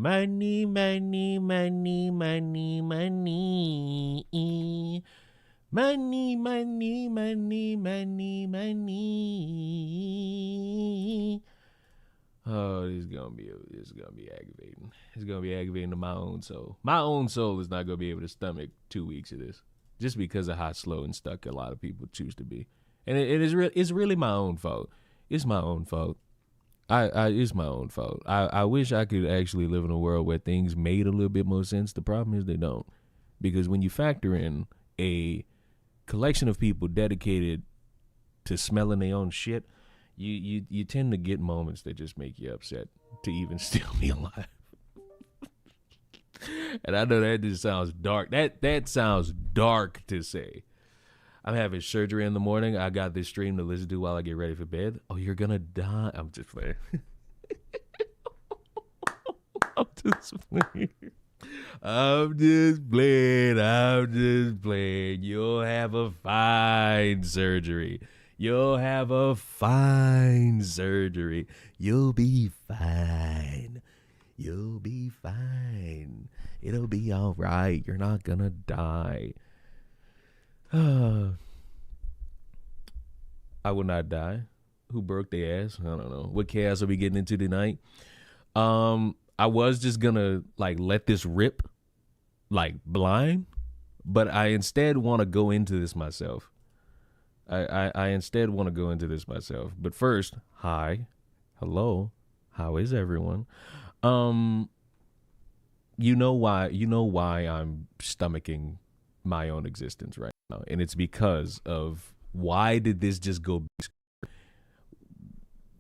Money, money, money, money, money. Money, money, money, money, money. Oh, this is gonna be aggravating. It's gonna be aggravating to my own soul. My own soul is not gonna be able to stomach 2 weeks of this, just because of how slow and stuck a lot of people choose to be. And it's really my own fault. It's my own fault. It's my own fault. I wish I could actually live in a world where things made a little bit more sense. The problem is they don't, because when you factor in a collection of people dedicated to smelling their own shit, you tend to get moments that just make you upset to even still be alive. And I know that just sounds dark. That sounds dark to say. I'm having surgery in the morning. I got this stream to listen to while I get ready for bed. Oh, you're gonna die. I'm just playing. I'm just playing. I'm just playing. You'll have a fine surgery. You'll have a fine surgery. You'll be fine. You'll be fine. It'll be all right. You're not gonna die. I will not die. Who broke their ass? I don't know. What chaos are we getting into tonight? I was just gonna let this rip blind, but I instead want to go into this myself. I instead want to go into this myself. But first, hi, hello, how is everyone? You know why I'm stomaching my own existence right now, and it's because of why did this just go?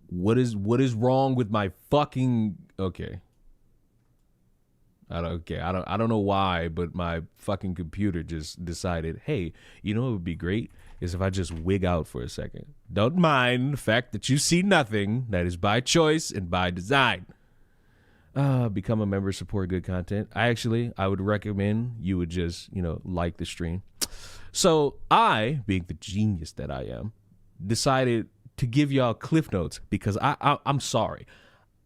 What is wrong with my fucking okay? I don't know why, but my fucking computer just decided, hey, you know what would be great is if I just wig out for a second. Don't mind the fact that you see nothing. That is by choice and by design. Become a member, support good content. I would recommend you would just, like the stream. So I, being the genius that I am, decided to give y'all cliff notes because I'm sorry.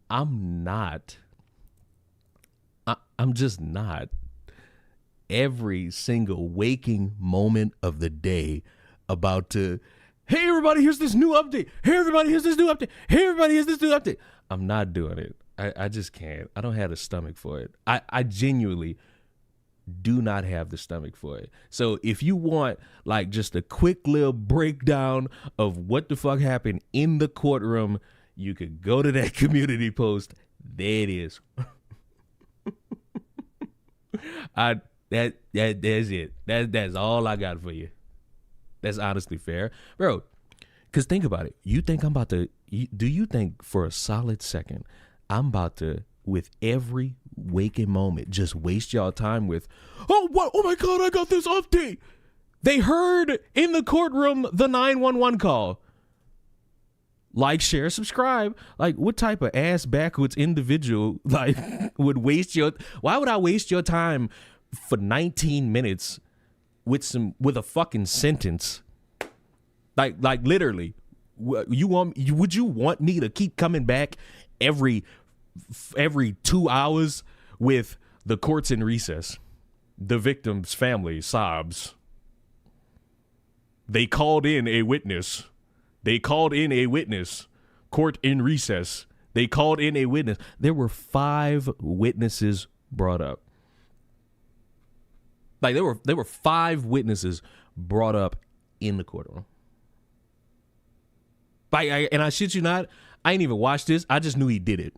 I'm just not every single waking moment of the day about to, hey, everybody, here's this new update. Hey, everybody, here's this new update. Hey, everybody, here's this new update. I'm not doing it. I just can't. I don't have the stomach for it. I genuinely do not have the stomach for it. So if you want just a quick little breakdown of what the fuck happened in the courtroom, you could go to that community post. There it is. That's it. That's all I got for you. That's honestly fair, bro. Because think about it. You think I'm about to? Do you think for a solid second I'm about to, with every waking moment, just waste y'all time with, oh what? Oh my God, I got this update. They heard in the courtroom the 911 call. Like, share, subscribe. What type of ass backwards individual would waste your? Why would I waste your time for 19 minutes with a fucking sentence? Literally, would you want me to keep coming back every 2 hours with the courts in recess? The victim's family sobs. They called in a witness. Court in recess. They called in a witness. There were 5 witnesses brought up. There were 5 witnesses brought up in the courtroom. And I shit you not, I ain't even watched this. I just knew he did it.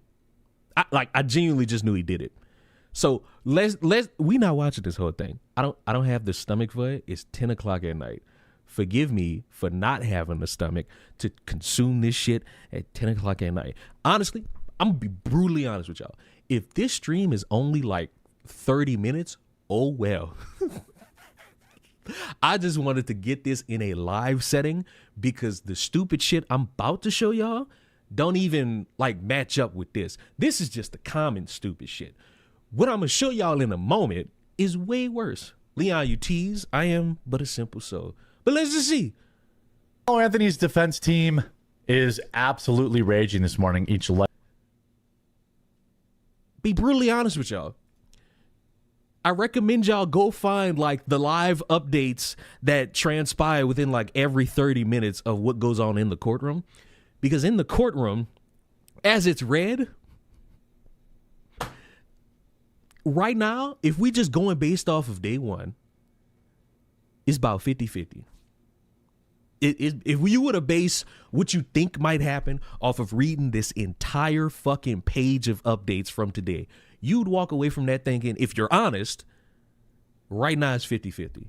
I genuinely just knew he did it. So we not watching this whole thing. I don't have the stomach for it. It's 10 o'clock at night. Forgive me for not having the stomach to consume this shit at 10 o'clock at night. Honestly, I'm gonna be brutally honest with y'all. If this stream is only 30 minutes, oh well. I just wanted to get this in a live setting because the stupid shit I'm about to show y'all don't even match up with this. This is just the common stupid shit. What I'm gonna show y'all in a moment is way worse. Leon, you tease. I am but a simple soul. But let's just see. Oh, Anthony's defense team is absolutely raging this morning. Be brutally honest with y'all. I recommend y'all go find like the live updates that transpire within like every 30 minutes of what goes on in the courtroom. Because in the courtroom, as it's read, right now, if we just going based off of day one, it's about 50-50. If you were to base what you think might happen off of reading this entire fucking page of updates from today, you'd walk away from that thinking, if you're honest, right now it's 50-50.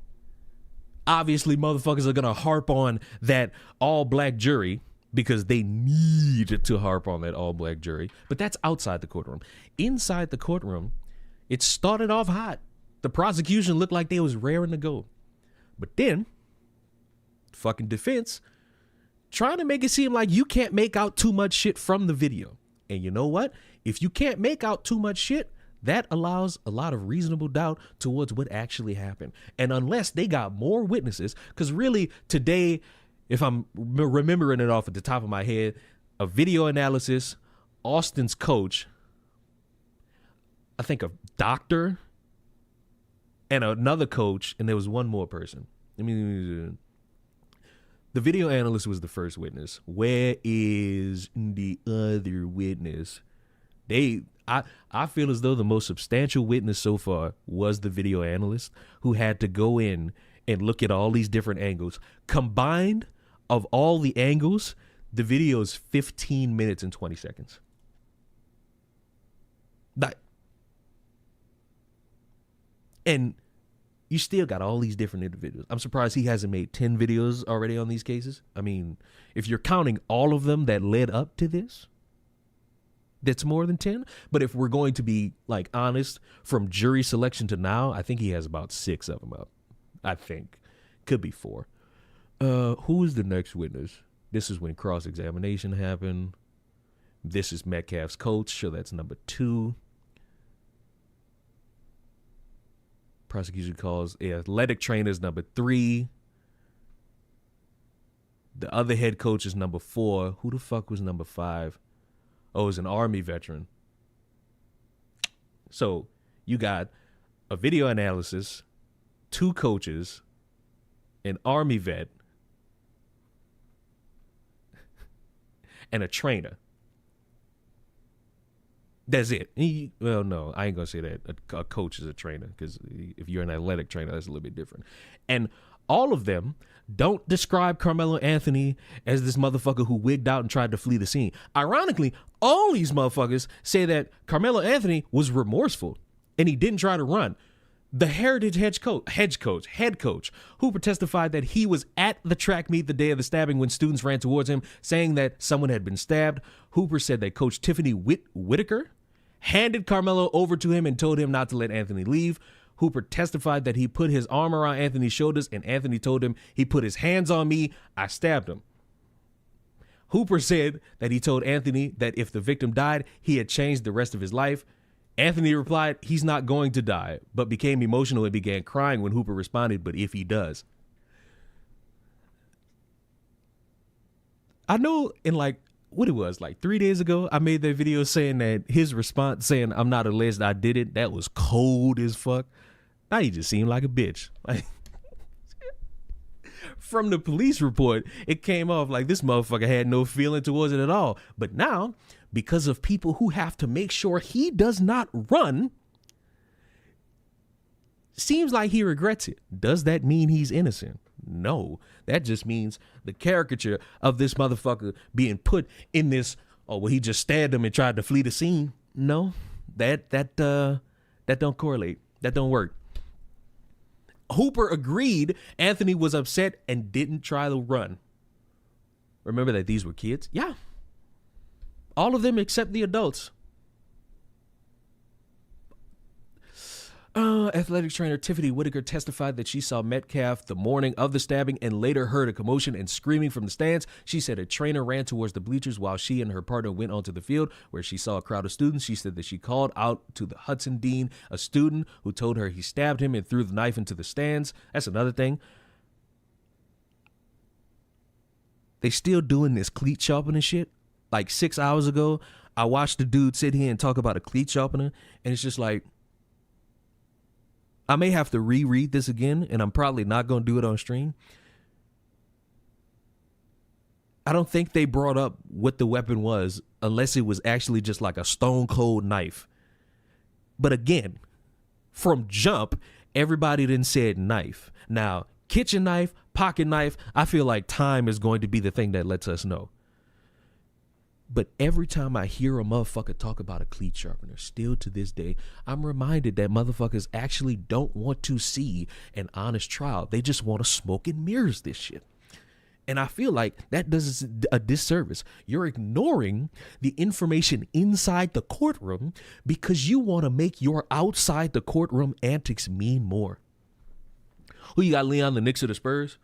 Obviously, motherfuckers are going to harp on that all-black jury because they need to harp on that all-black jury. But that's outside the courtroom. Inside the courtroom, it started off hot. The prosecution looked like they was raring to go. But then, fucking defense trying to make it seem like you can't make out too much shit from the video. And you know what? If you can't make out too much shit, that allows a lot of reasonable doubt towards what actually happened. And unless they got more witnesses, because really today, if I'm remembering it off at the top of my head, a video analysis, Austin's coach, I think a doctor, and another coach, and there was one more person. The video analyst was the first witness. Where is the other witness? I feel as though the most substantial witness so far was the video analyst, who had to go in and look at all these different angles. Combined of all the angles, the video is 15 minutes and 20 seconds. And you still got all these different individuals. I'm surprised he hasn't made 10 videos already on these cases. I mean, if you're counting all of them that led up to this, that's more than 10. But if we're going to be like honest, from jury selection to now, I think he has about 6 of them up. I think. Could be 4. Who is the next witness? This is when cross-examination happened. This is Metcalf's coach, so that's number 2. Prosecution calls athletic trainers number 3. The other head coach is number 4. Who the fuck was number 5? Oh, it's an Army veteran. So you got a video analysis, 2 coaches, an Army vet, and a trainer. That's it. Well, no, I ain't going to say that. A coach is a trainer, because if you're an athletic trainer, that's a little bit different. And all of them don't describe Karmelo Anthony as this motherfucker who wigged out and tried to flee the scene. Ironically, all these motherfuckers say that Karmelo Anthony was remorseful and he didn't try to run. The Heritage head coach, Hooper testified that he was at the track meet the day of the stabbing when students ran towards him, saying that someone had been stabbed. Hooper said that Coach Tiffany Whitaker handed Karmelo over to him and told him not to let Anthony leave. Hooper testified that he put his arm around Anthony's shoulders, and Anthony told him, "He put his hands on me, I stabbed him." Hooper said that he told Anthony that if the victim died, he had changed the rest of his life. Anthony replied, "He's not going to die," but became emotional and began crying when Hooper responded, "But if he does." I know in like 3 days ago, I made that video saying that his response saying, "I'm not alleged, I did it," that was cold as fuck. Now you just seem like a bitch. Like, from the police report, it came off like this motherfucker had no feeling towards it at all. But now, because of people who have to make sure he does not run, seems like he regrets it. Does that mean he's innocent? No, that just means the caricature of this motherfucker being put in this, oh, well, he just stabbed him and tried to flee the scene. No, that don't correlate. That don't work. Hooper agreed Anthony was upset and didn't try to run. Remember that these were kids? Yeah. All of them except the adults. Athletic trainer Tiffany Whitaker testified that she saw Metcalf the morning of the stabbing and later heard a commotion and screaming from the stands. She said a trainer ran towards the bleachers while she and her partner went onto the field where she saw a crowd of students. She said that she called out to the Hudson Dean, a student, who told her he stabbed him and threw the knife into the stands. That's another thing. They still doing this cleat sharpening shit. Like 6 hours ago, I watched the dude sit here and talk about a cleat sharpener, and it's just like, I may have to reread this again, and I'm probably not going to do it on stream. I don't think they brought up what the weapon was unless it was actually just like a stone cold knife. But again, from jump, everybody then said knife. Now, kitchen knife, pocket knife, I feel like time is going to be the thing that lets us know. But every time I hear a motherfucker talk about a cleat sharpener, still to this day, I'm reminded that motherfuckers actually don't want to see an honest trial. They just want to smoke and mirrors this shit. And I feel like that does us a disservice. You're ignoring the information inside the courtroom because you want to make your outside the courtroom antics mean more. Who you got, Leon, the Knicks or the Spurs?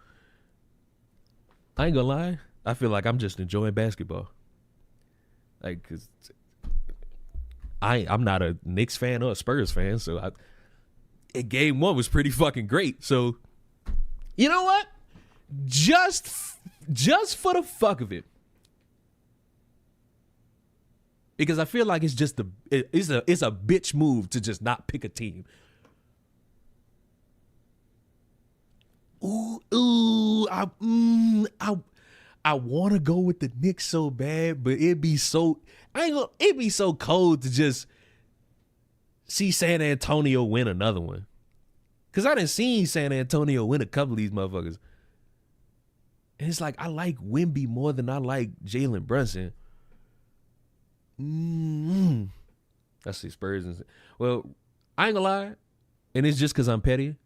I ain't gonna lie. I feel like I'm just enjoying basketball. Like, cause I'm not a Knicks fan or a Spurs fan, so game one was pretty fucking great. So, you know what? Just for the fuck of it, because I feel like it's just it's a bitch move to just not pick a team. I want to go with the Knicks so bad, but it'd be so cold to just see San Antonio win another one. Cause I done seen San Antonio win a couple of these motherfuckers. And it's like, I like Wemby more than I like Jalen Brunson. That's the Spurs. Well, I ain't gonna lie. And it's just because I'm petty.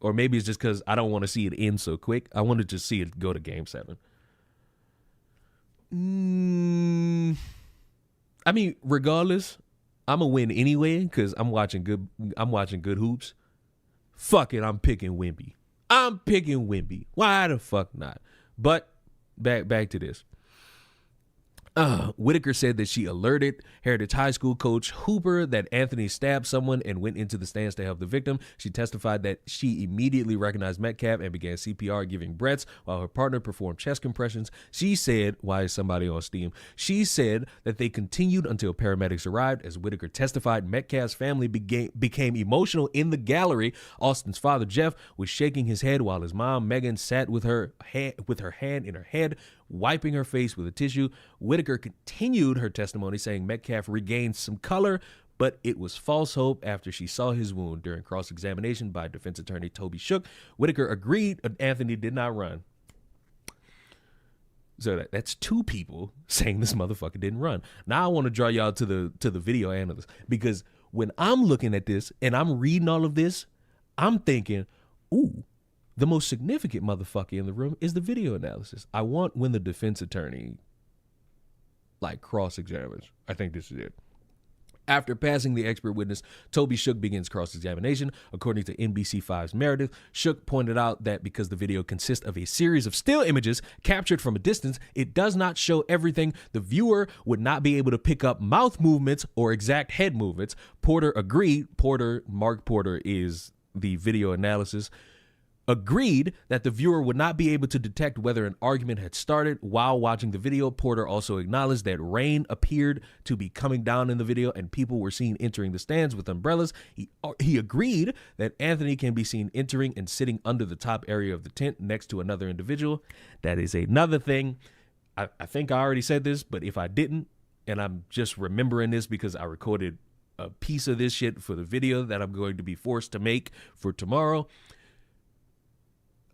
Or maybe it's just because I don't want to see it end so quick. I want to just see it go to Game 7. I mean, regardless, I'm going to win anyway because I'm watching good hoops. Fuck it, I'm picking Wemby. Why the fuck not? But back to this. Whitaker said that she alerted Heritage High School coach Hooper that Anthony stabbed someone and went into the stands to help the victim. She testified that she immediately recognized Metcalf and began CPR, giving breaths while her partner performed chest compressions. She said, why is somebody on Steam? She said that they continued until paramedics arrived. As Whitaker testified, Metcalf's family became emotional in the gallery. Austin's father, Jeff, was shaking his head while his mom, Megan, sat with her hand in her head, wiping her face with a tissue. Whitaker continued her testimony, saying Metcalf regained some color, but it was false hope after she saw his wound. During cross-examination by defense attorney Toby Shook, Whitaker agreed Anthony did not run. So that's two people saying this motherfucker didn't run. Now I want to draw y'all to the video analyst, because when I'm looking at this and I'm reading all of this, I'm thinking, ooh, the most significant motherfucker in the room is the video analysis. I want when the defense attorney cross-examines. I think this is it. After passing the expert witness, Toby Shook begins cross-examination. According to NBC5's Meredith, Shook pointed out that because the video consists of a series of still images captured from a distance, it does not show everything. The viewer would not be able to pick up mouth movements or exact head movements. Porter agreed. Mark Porter is the video analysis. Agreed that the viewer would not be able to detect whether an argument had started while watching the video. Porter also acknowledged that rain appeared to be coming down in the video and people were seen entering the stands with umbrellas. He agreed that Anthony can be seen entering and sitting under the top area of the tent next to another individual. That is another thing. I think I already said this, but if I didn't, and I'm just remembering this because I recorded a piece of this shit for the video that I'm going to be forced to make for tomorrow.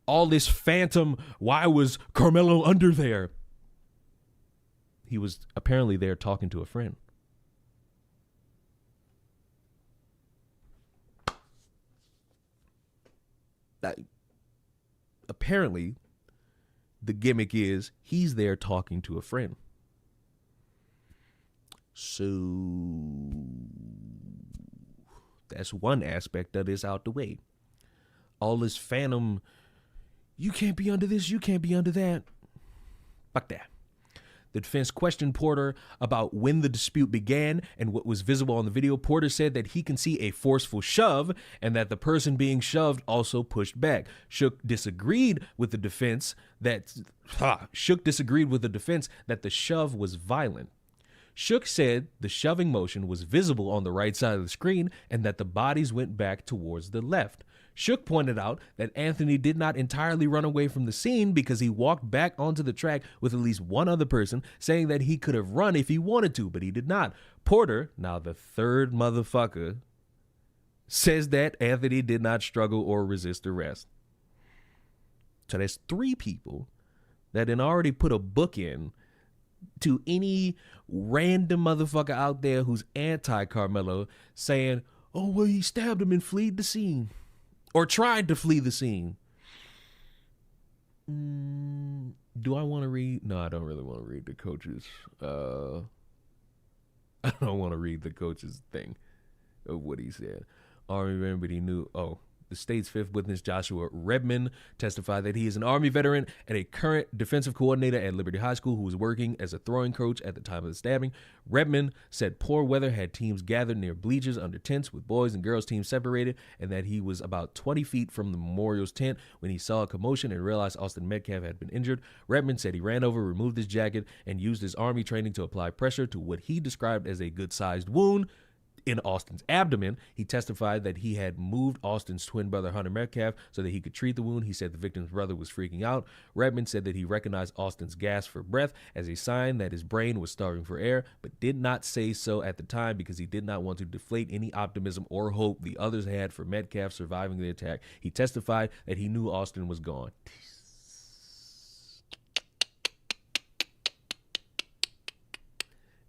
All this phantom, why was Karmelo under there? He was apparently there talking to a friend. Apparently, the gimmick is he's there talking to a friend. So that's one aspect of this out the way. All this phantom, you can't be under this, you can't be under that. Fuck that. The defense questioned Porter about when the dispute began and what was visible on the video. Porter said that he can see a forceful shove and that the person being shoved also pushed back. Shook disagreed with the defense that the shove was violent. Shook said the shoving motion was visible on the right side of the screen and that the bodies went back towards the left. Shook pointed out that Anthony did not entirely run away from the scene because he walked back onto the track with at least one other person, saying that he could have run if he wanted to, but he did not. Porter, now the third motherfucker, says that Anthony did not struggle or resist arrest. So there's three people that had already put a book in to any random motherfucker out there who's anti-Karmelo saying, oh, well, he stabbed him and fled the scene. Or tried to flee the scene. Do I want to read? No, I don't really want to read the coaches. I don't want to read the coach's thing of what he said. Army veteran, but he knew. Oh, the state's fifth witness, Joshua Redmond, testified that he is an Army veteran and a current defensive coordinator at Liberty High School who was working as a throwing coach at the time of the stabbing. Redmond said poor weather had teams gathered near bleachers under tents with boys and girls teams separated, and that he was about 20 feet from the memorial's tent when he saw a commotion and realized Austin Metcalf had been injured. Redmond said he ran over, removed his jacket, and used his Army training to apply pressure to what he described as a good-sized wound in Austin's abdomen. He testified that he had moved Austin's twin brother Hunter Metcalf so that he could treat the wound. He said the victim's brother was freaking out. Redmond said that he recognized Austin's gasp for breath as a sign that his brain was starving for air, but did not say so at the time because he did not want to deflate any optimism or hope the others had for Metcalf surviving the attack. He testified that he knew Austin was gone.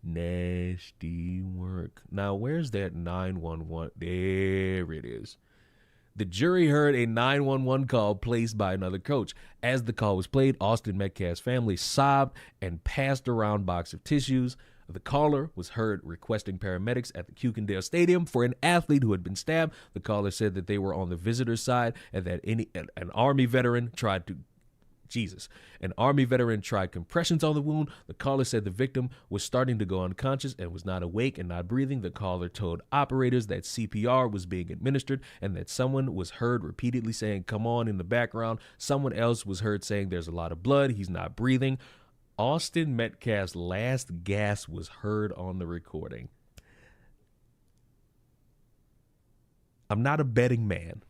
Nasty work. Now, where's that 911? There it is. The jury heard a 911 call placed by another coach. As the call was played, Austin Metcalf's family sobbed and passed around a box of tissues. The caller was heard requesting paramedics at the Kuykendall Stadium for an athlete who had been stabbed. The caller said that they were on the visitor's side and that an Army veteran tried compressions on the wound. The caller said the victim was starting to go unconscious and was not awake and not breathing. The caller told operators that CPR was being administered and that someone was heard repeatedly saying, "Come on," in the background. Someone else was heard saying, "There's a lot of blood. He's not breathing." Austin Metcalf's last gasp was heard on the recording. I'm not a betting man.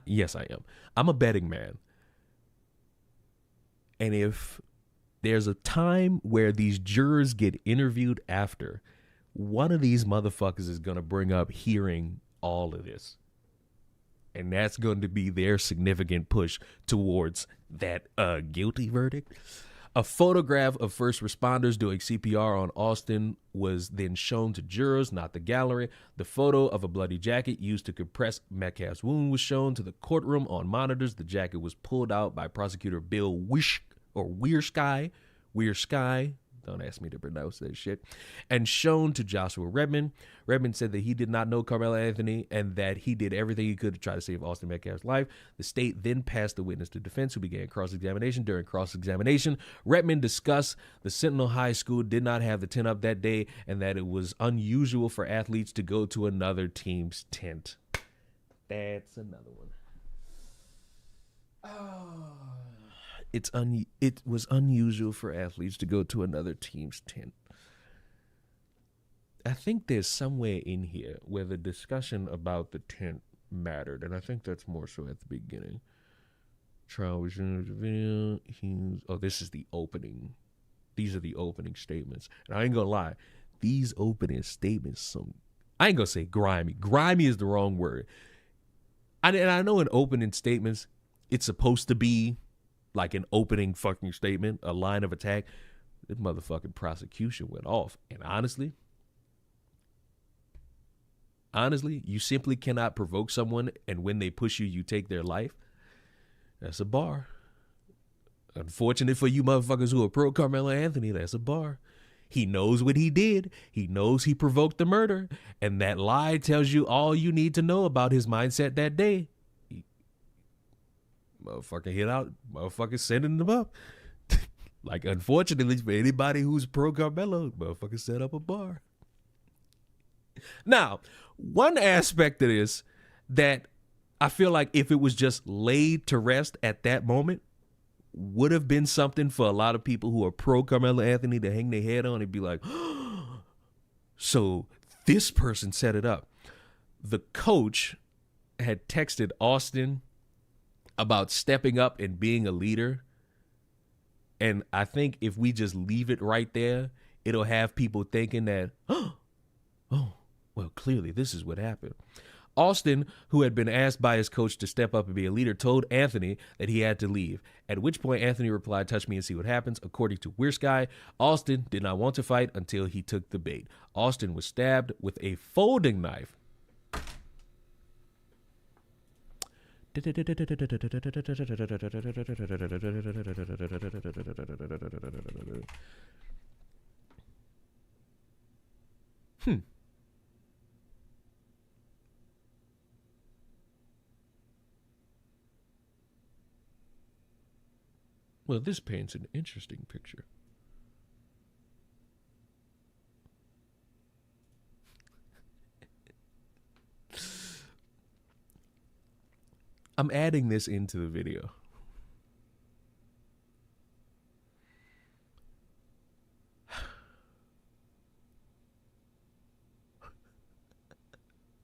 Yes, I am. I'm a betting man. And if there's a time where these jurors get interviewed after, one of these motherfuckers is going to bring up hearing all of this. And that's going to be their significant push towards that guilty verdict. A photograph of first responders doing CPR on Austin was then shown to jurors, not the gallery. The photo of a bloody jacket used to compress Metcalf's wound was shown to the courtroom on monitors. The jacket was pulled out by prosecutor Bill Wiersky. Don't ask me to pronounce that shit. And shown to Joshua Redmond. Redmond said that he did not know Karmelo Anthony and that he did everything he could to try to save Austin Metcalf's life. The state then passed the witness to defense, who began cross-examination. During cross-examination, Redmond discussed the Sentinel High School did not have the tent up that day and that it was unusual for athletes to go to another team's tent. That's another one. It was unusual for athletes to go to another team's tent. I think there's somewhere in here where the discussion about the tent mattered, and I think that's more so at the beginning. Trial was this is the opening. These are the opening statements. And I ain't gonna lie, these opening statements, I ain't gonna say grimy. Grimy is the wrong word. And I know in opening statements, it's supposed to be like an opening fucking statement, a line of attack. This motherfucking prosecution went off. And honestly, you simply cannot provoke someone, and when they push you, you take their life. That's a bar. Unfortunate for you motherfuckers who are pro Karmelo Anthony, that's a bar. He knows what he did. He knows he provoked the murder. And that lie tells you all you need to know about his mindset that day. Motherfucker hit out, motherfucker sending them up. Like, unfortunately for anybody who's pro Karmelo, motherfucker set up a bar. Now, one aspect of this that I feel like if it was just laid to rest at that moment would have been something for a lot of people who are pro Carmelo Anthony to hang their head on and be like, so this person set it up. The coach had texted Austin about stepping up and being a leader. And I think if we just leave it right there, it'll have people thinking that, oh, well, clearly this is what happened. Austin, who had been asked by his coach to step up and be a leader, told Anthony that he had to leave, at which point Anthony replied, touch me and see what happens. According to Weird Sky, Austin did not want to fight until he took the bait. Austin was stabbed with a folding knife. Well, this paints an interesting picture. I'm adding this into the video.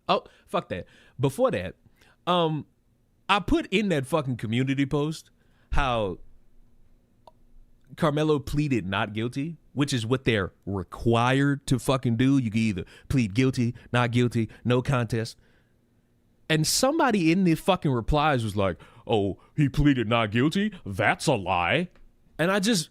Oh, fuck that. Before that, I put in that fucking community post how Karmelo pleaded not guilty, which is what they're required to fucking do. You can either plead guilty, not guilty, no contest. And somebody in the fucking replies was like, oh, he pleaded not guilty? That's a lie. And I just,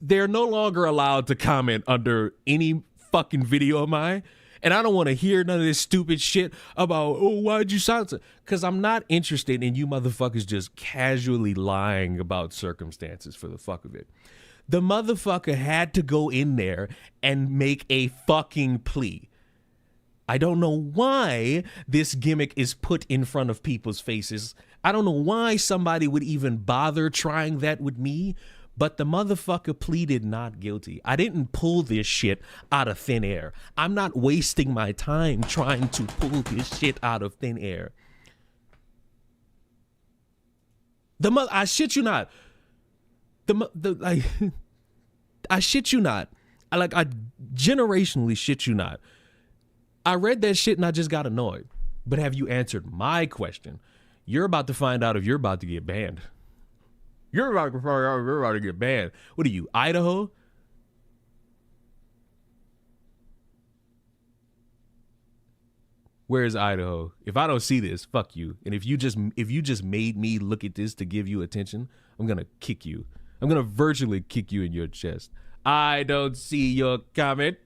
they're no longer allowed to comment under any fucking video of mine. And I don't want to hear none of this stupid shit about, oh, why'd you silence it? Because I'm not interested in you motherfuckers just casually lying about circumstances for the fuck of it. The motherfucker had to go in there and make a fucking plea. I don't know why this gimmick is put in front of people's faces. I don't know why somebody would even bother trying that with me. But the motherfucker pleaded not guilty. I didn't pull this shit out of thin air. I'm not wasting my time trying to pull this shit out of thin air. I shit you not. I shit you not. I generationally shit you not. I read that shit and I just got annoyed. But have you answered my question? You're about to find out if you're about to get banned. You're about to get banned. What are you, Idaho? Where is Idaho? If I don't see this, fuck you. And if you just made me look at this to give you attention, I'm gonna kick you. I'm gonna virtually kick you in your chest. I don't see your comment.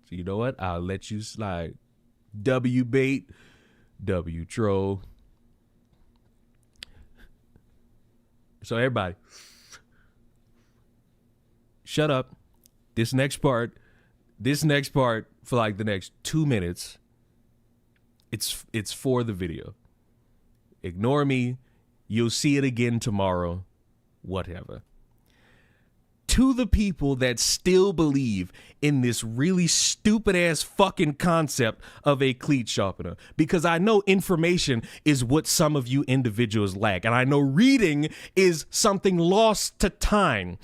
So you know what? I'll let you slide. W bait, W troll. So everybody, shut up. This next part for like the next 2 minutes, it's for the video. Ignore me. You'll see it again tomorrow. Whatever. To the people that still believe in this really stupid ass fucking concept of a cleat sharpener, because I know information is what some of you individuals lack, and I know reading is something lost to time.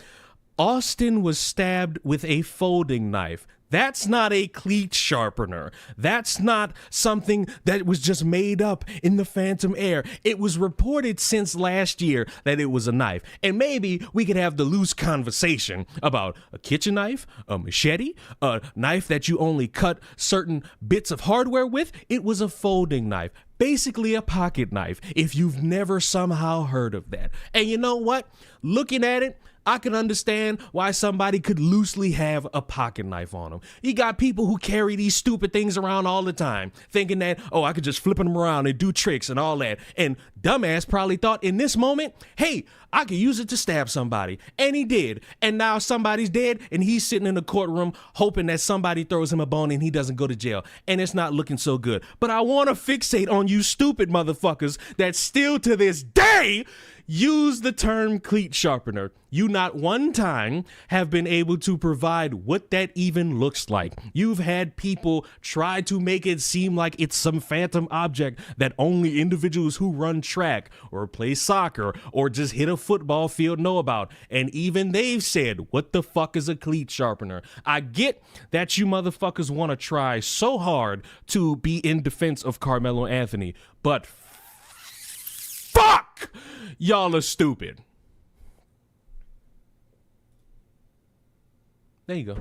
Austin was stabbed with a folding knife. That's not a cleat sharpener. That's not something that was just made up in the phantom air. It was reported since last year that it was a knife. And maybe we could have the loose conversation about a kitchen knife, a machete, a knife that you only cut certain bits of hardware with. It was a folding knife. Basically a pocket knife, if you've never somehow heard of that. And you know what? Looking at it, I can understand why somebody could loosely have a pocket knife on them. You got people who carry these stupid things around all the time, thinking that, oh, I could just flip them around and do tricks and all that. And dumbass probably thought in this moment, hey, I could use it to stab somebody. And he did. And now somebody's dead and he's sitting in the courtroom hoping that somebody throws him a bone and he doesn't go to jail. And it's not looking so good. But I want to fixate on you stupid motherfuckers that still to this day use the term cleat sharpener. You not one time have been able to provide what that even looks like. You've had people try to make it seem like it's some phantom object that only individuals who run track or play soccer or just hit a football field know about. And even they've said, what the fuck is a cleat sharpener? I get that you motherfuckers want to try so hard to be in defense of Karmelo Anthony, but fuck, y'all are stupid. There you go.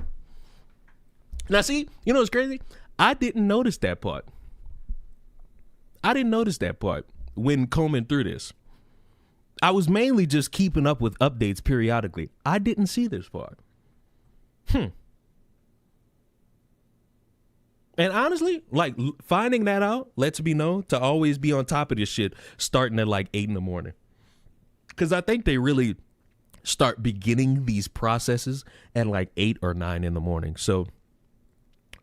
Now, see, you know what's crazy? I didn't notice that part. I didn't notice that part when combing through this. I was mainly just keeping up with updates periodically. I didn't see this part. And honestly, like, finding that out lets me know to always be on top of this shit starting at like 8 in the morning. Because I think they really start beginning these processes at like 8 or 9 in the morning. So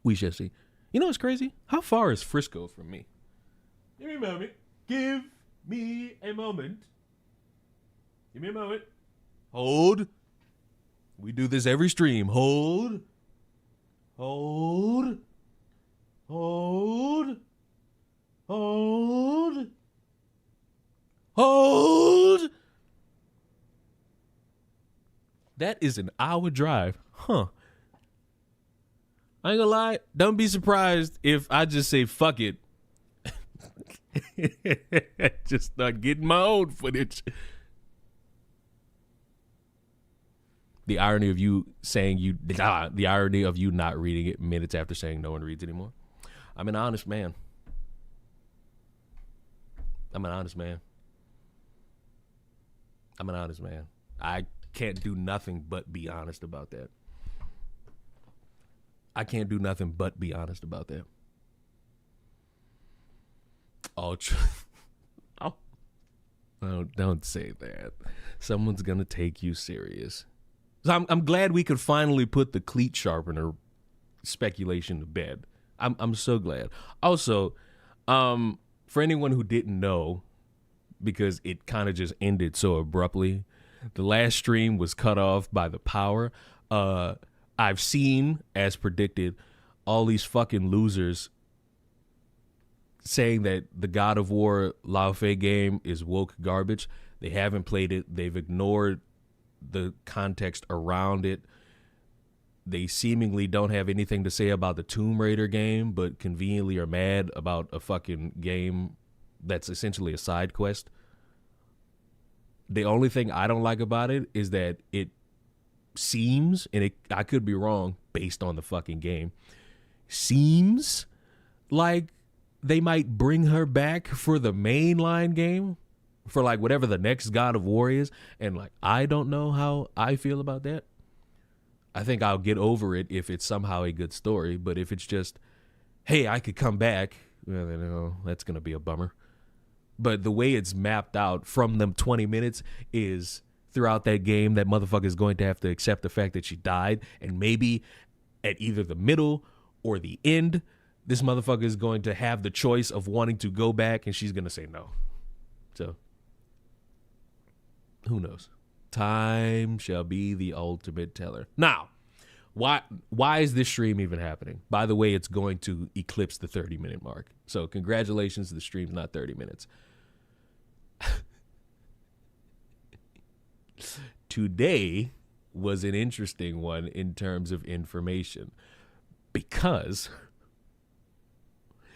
we shall see. You know what's crazy? How far is Frisco from me? Give me a moment. Give me a moment. Give me a moment. Hold. We do this every stream. Hold. Hold. Hold. Hold. Hold. That is an hour drive. Huh. I ain't gonna lie. Don't be surprised if I just say fuck it. Just start getting my own footage. The irony of you saying the irony of you not reading it minutes after saying no one reads anymore. I'm an honest man. I'm an honest man. I'm an honest man. I can't do nothing but be honest about that. I can't do nothing but be honest about that. Oh, don't say that. Someone's gonna take you serious. So I'm glad we could finally put the cleat sharpener speculation to bed. I'm so glad. Also, for anyone who didn't know, because it kind of just ended so abruptly, the last stream was cut off by the power. I've seen, as predicted, all these fucking losers saying that the God of War Lao Fei game is woke garbage. They haven't played it. They've ignored the context around it. They seemingly don't have anything to say about the Tomb Raider game, but conveniently are mad about a fucking game that's essentially a side quest. The only thing I don't like about it is that it seems, and I could be wrong based on the fucking game, seems like they might bring her back for the mainline game, for like whatever the next God of War is. And like, I don't know how I feel about that. I think I'll get over it if it's somehow a good story. But if it's just, hey, I could come back, well, then, that's going to be a bummer. But the way it's mapped out from them 20 minutes is throughout that game, that motherfucker is going to have to accept the fact that she died. And maybe at either the middle or the end, this motherfucker is going to have the choice of wanting to go back, and she's going to say no. So, who knows? Time shall be the ultimate teller. Now, why is this stream even happening? By the way, it's going to eclipse the 30-minute mark. So, congratulations, the stream's not 30 minutes. Today was an interesting one in terms of information, because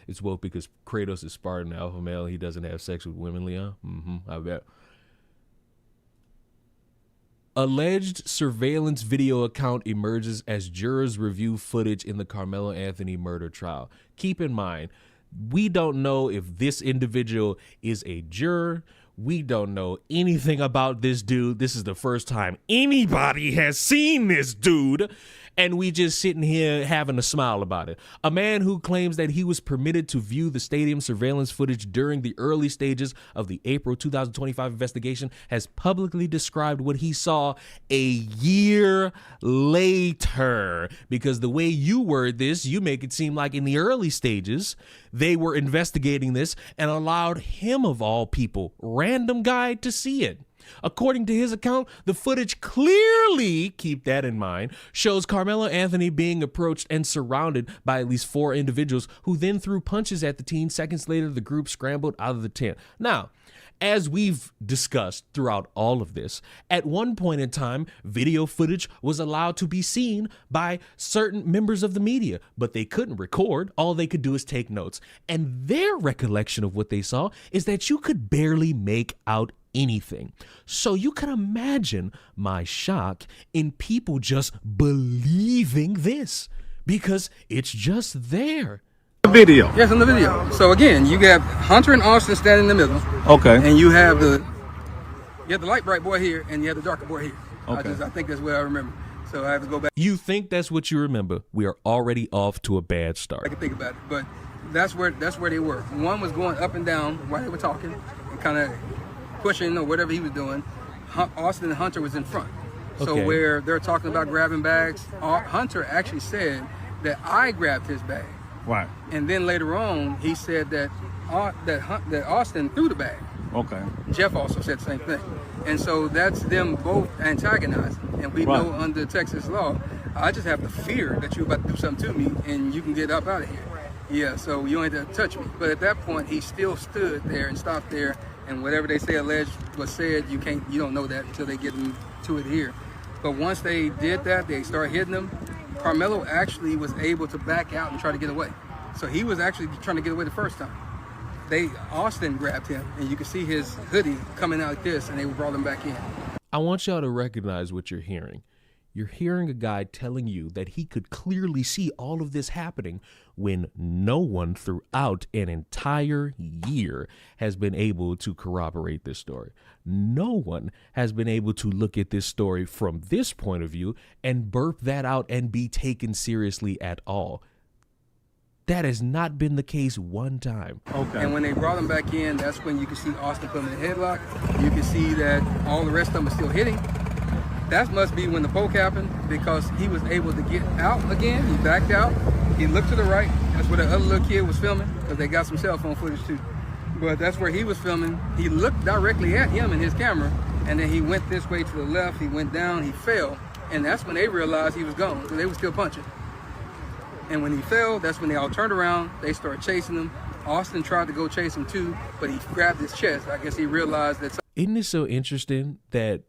it's woke because Kratos is Spartan alpha male. He doesn't have sex with women, Leon. I bet. Alleged surveillance video account emerges as jurors review footage in the Karmelo Anthony murder trial. Keep in mind, we don't know if this individual is a juror. We don't know anything about this dude. This is the first time anybody has seen this dude. And we just sitting here having a smile about it. A man who claims that he was permitted to view the stadium surveillance footage during the early stages of the April 2025 investigation has publicly described what he saw a year later. Because the way you word this, you make it seem like in the early stages, they were investigating this and allowed him, of all people, random guy, to see it. According to his account, the footage clearly, keep that in mind, shows Karmelo Anthony being approached and surrounded by at least 4 individuals who then threw punches at the teen. Seconds later, the group scrambled out of the tent. Now, as we've discussed throughout all of this, at one point in time, video footage was allowed to be seen by certain members of the media, but they couldn't record. All they could do is take notes. And their recollection of what they saw is that you could barely make out anything. So you can imagine my shock in people just believing this because it's just there. Video. Yes, on the video. So again, you got Hunter and Austin standing in the middle. Okay. And you have the light bright boy here, and you have the darker boy here. Okay. I think that's what I remember. So I have to go back. You think that's what you remember? We are already off to a bad start. I can think about it, but that's where they were. One was going up and down while they were talking, and kind of pushing or whatever he was doing. Austin and Hunter was in front. So Okay. where they're talking about grabbing bags, Hunter actually said that I grabbed his bag. Right. And then later on, he said that Austin threw the bag. Okay. Jeff also said the same thing. And so that's them both antagonizing. And we Right. know under Texas law, I just have to fear that you're about to do something to me and you can get up out of here. Yeah, so you don't have to touch me. But at that point, he still stood there and stopped there. And whatever they say alleged was said, you don't know that until they get into it here. But once they did that, they started hitting him. Karmelo actually was able to back out and try to get away. So he was actually trying to get away the first time. Austin grabbed him, and you could see his hoodie coming out like this, and they brought him back in. I want y'all to recognize what you're hearing. You're hearing a guy telling you that he could clearly see all of this happening when no one throughout an entire year has been able to corroborate this story. No one has been able to look at this story from this point of view and burp that out and be taken seriously at all. That has not been the case one time. Okay. And when they brought him back in, that's when you can see Austin put him in a headlock. You can see that all the rest of them are still hitting. That must be when the poke happened, because he was able to get out again. He backed out. He looked to the right. That's where the other little kid was filming, because they got some cell phone footage too. But that's where he was filming. He looked directly at him in his camera, and then he went this way to the left. He went down. He fell. And that's when they realized he was gone, because they were still punching. And when he fell, that's when they all turned around. They started chasing him. Austin tried to go chase him too, but he grabbed his chest. I guess he realized that. Isn't it so interesting that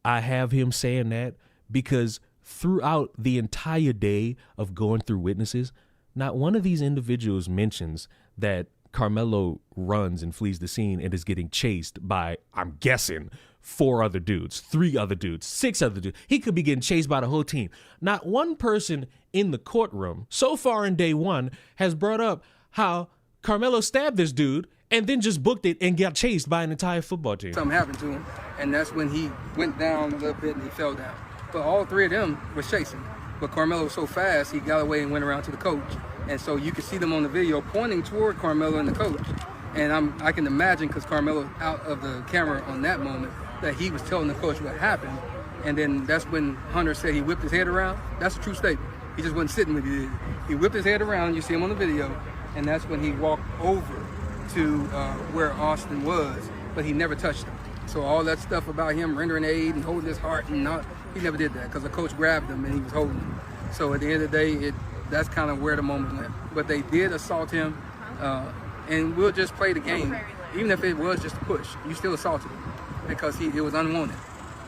I have him saying that? Because throughout the entire day of going through witnesses, not one of these individuals mentions that Karmelo runs and flees the scene and is getting chased by, I'm guessing, 4 other dudes, 3 other dudes, 6 other dudes. He could be getting chased by the whole team. Not one person in the courtroom so far in day 1 has brought up how Karmelo stabbed this dude and then just booked it and got chased by an entire football team. Something happened to him, and that's when he went down a little bit and he fell down. But all 3 of them were chasing. But Karmelo was so fast, he got away and went around to the coach. And so you can see them on the video pointing toward Karmelo and the coach. And I can imagine, because Karmelo out of the camera on that moment, that he was telling the coach what happened. And then that's when Hunter said he whipped his head around. That's a true statement. He just wasn't sitting with you. He whipped his head around, you see him on the video, and that's when he walked over to where Austin was, but he never touched him. So all that stuff about him rendering aid and holding his heart, and not, he never did that, because the coach grabbed him and he was holding him. So at the end of the day, that's kind of where the moment went. But they did assault him, and we'll just play the game. Even if it was just a push, you still assaulted him, because it was unwanted.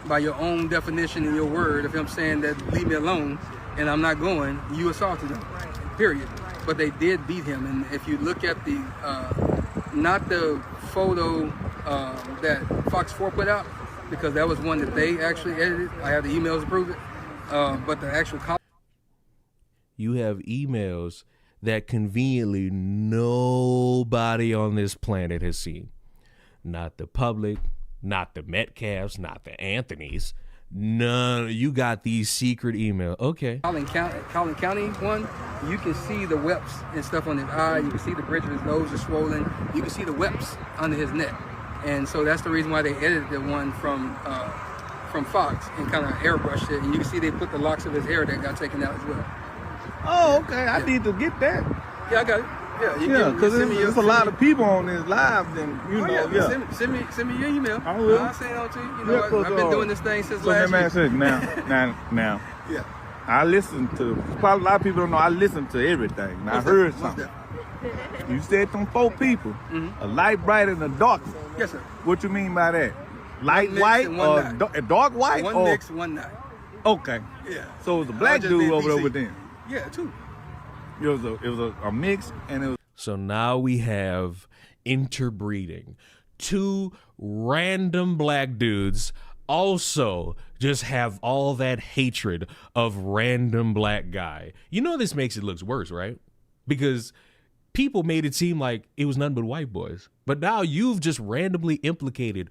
By your own definition in your word of him saying that, leave me alone, and I'm not going, you assaulted him, period. But they did beat him, and if you look at the, not the photo that Fox 4 put out, because that was one that they actually edited. I have the emails to prove it, but the actual You have emails that conveniently nobody on this planet has seen. Not the public, not the Metcalfs, not the Anthonys. None. You got these secret emails. Okay. Collin County one, you can see the webs and stuff on his eye. You can see the bridge of his nose is swollen. You can see the webs under his neck. And so that's the reason why they edited the one from Fox and kind of airbrushed it. And you can see they put the locks of his hair that got taken out as well. Oh, okay. I need to get that. Yeah, I got it. Yeah, you Yeah, can because send me there's a lot of people on this live, then, you know, yeah. Send me your email. I will. I'll send it on to you. You Yeah, know, I've been doing this thing since so let last me year. ask you, now, Yeah. I listen to, probably a lot of people don't know, I listen to everything. And I heard something. You said them 4 people, a light bright and a dark one. Yes, sir. What you mean by that? Light mix white and one or night. dark white? One or? mix, one night. Okay. Yeah. So it was a black just dude being over there DC. with them. Yeah, 2. It was a mix, and it was. So now we have interbreeding. 2 random black dudes also just have all that hatred of random black guy. You know this makes it look worse, right? Because people made it seem like it was nothing but white boys. But now you've just randomly implicated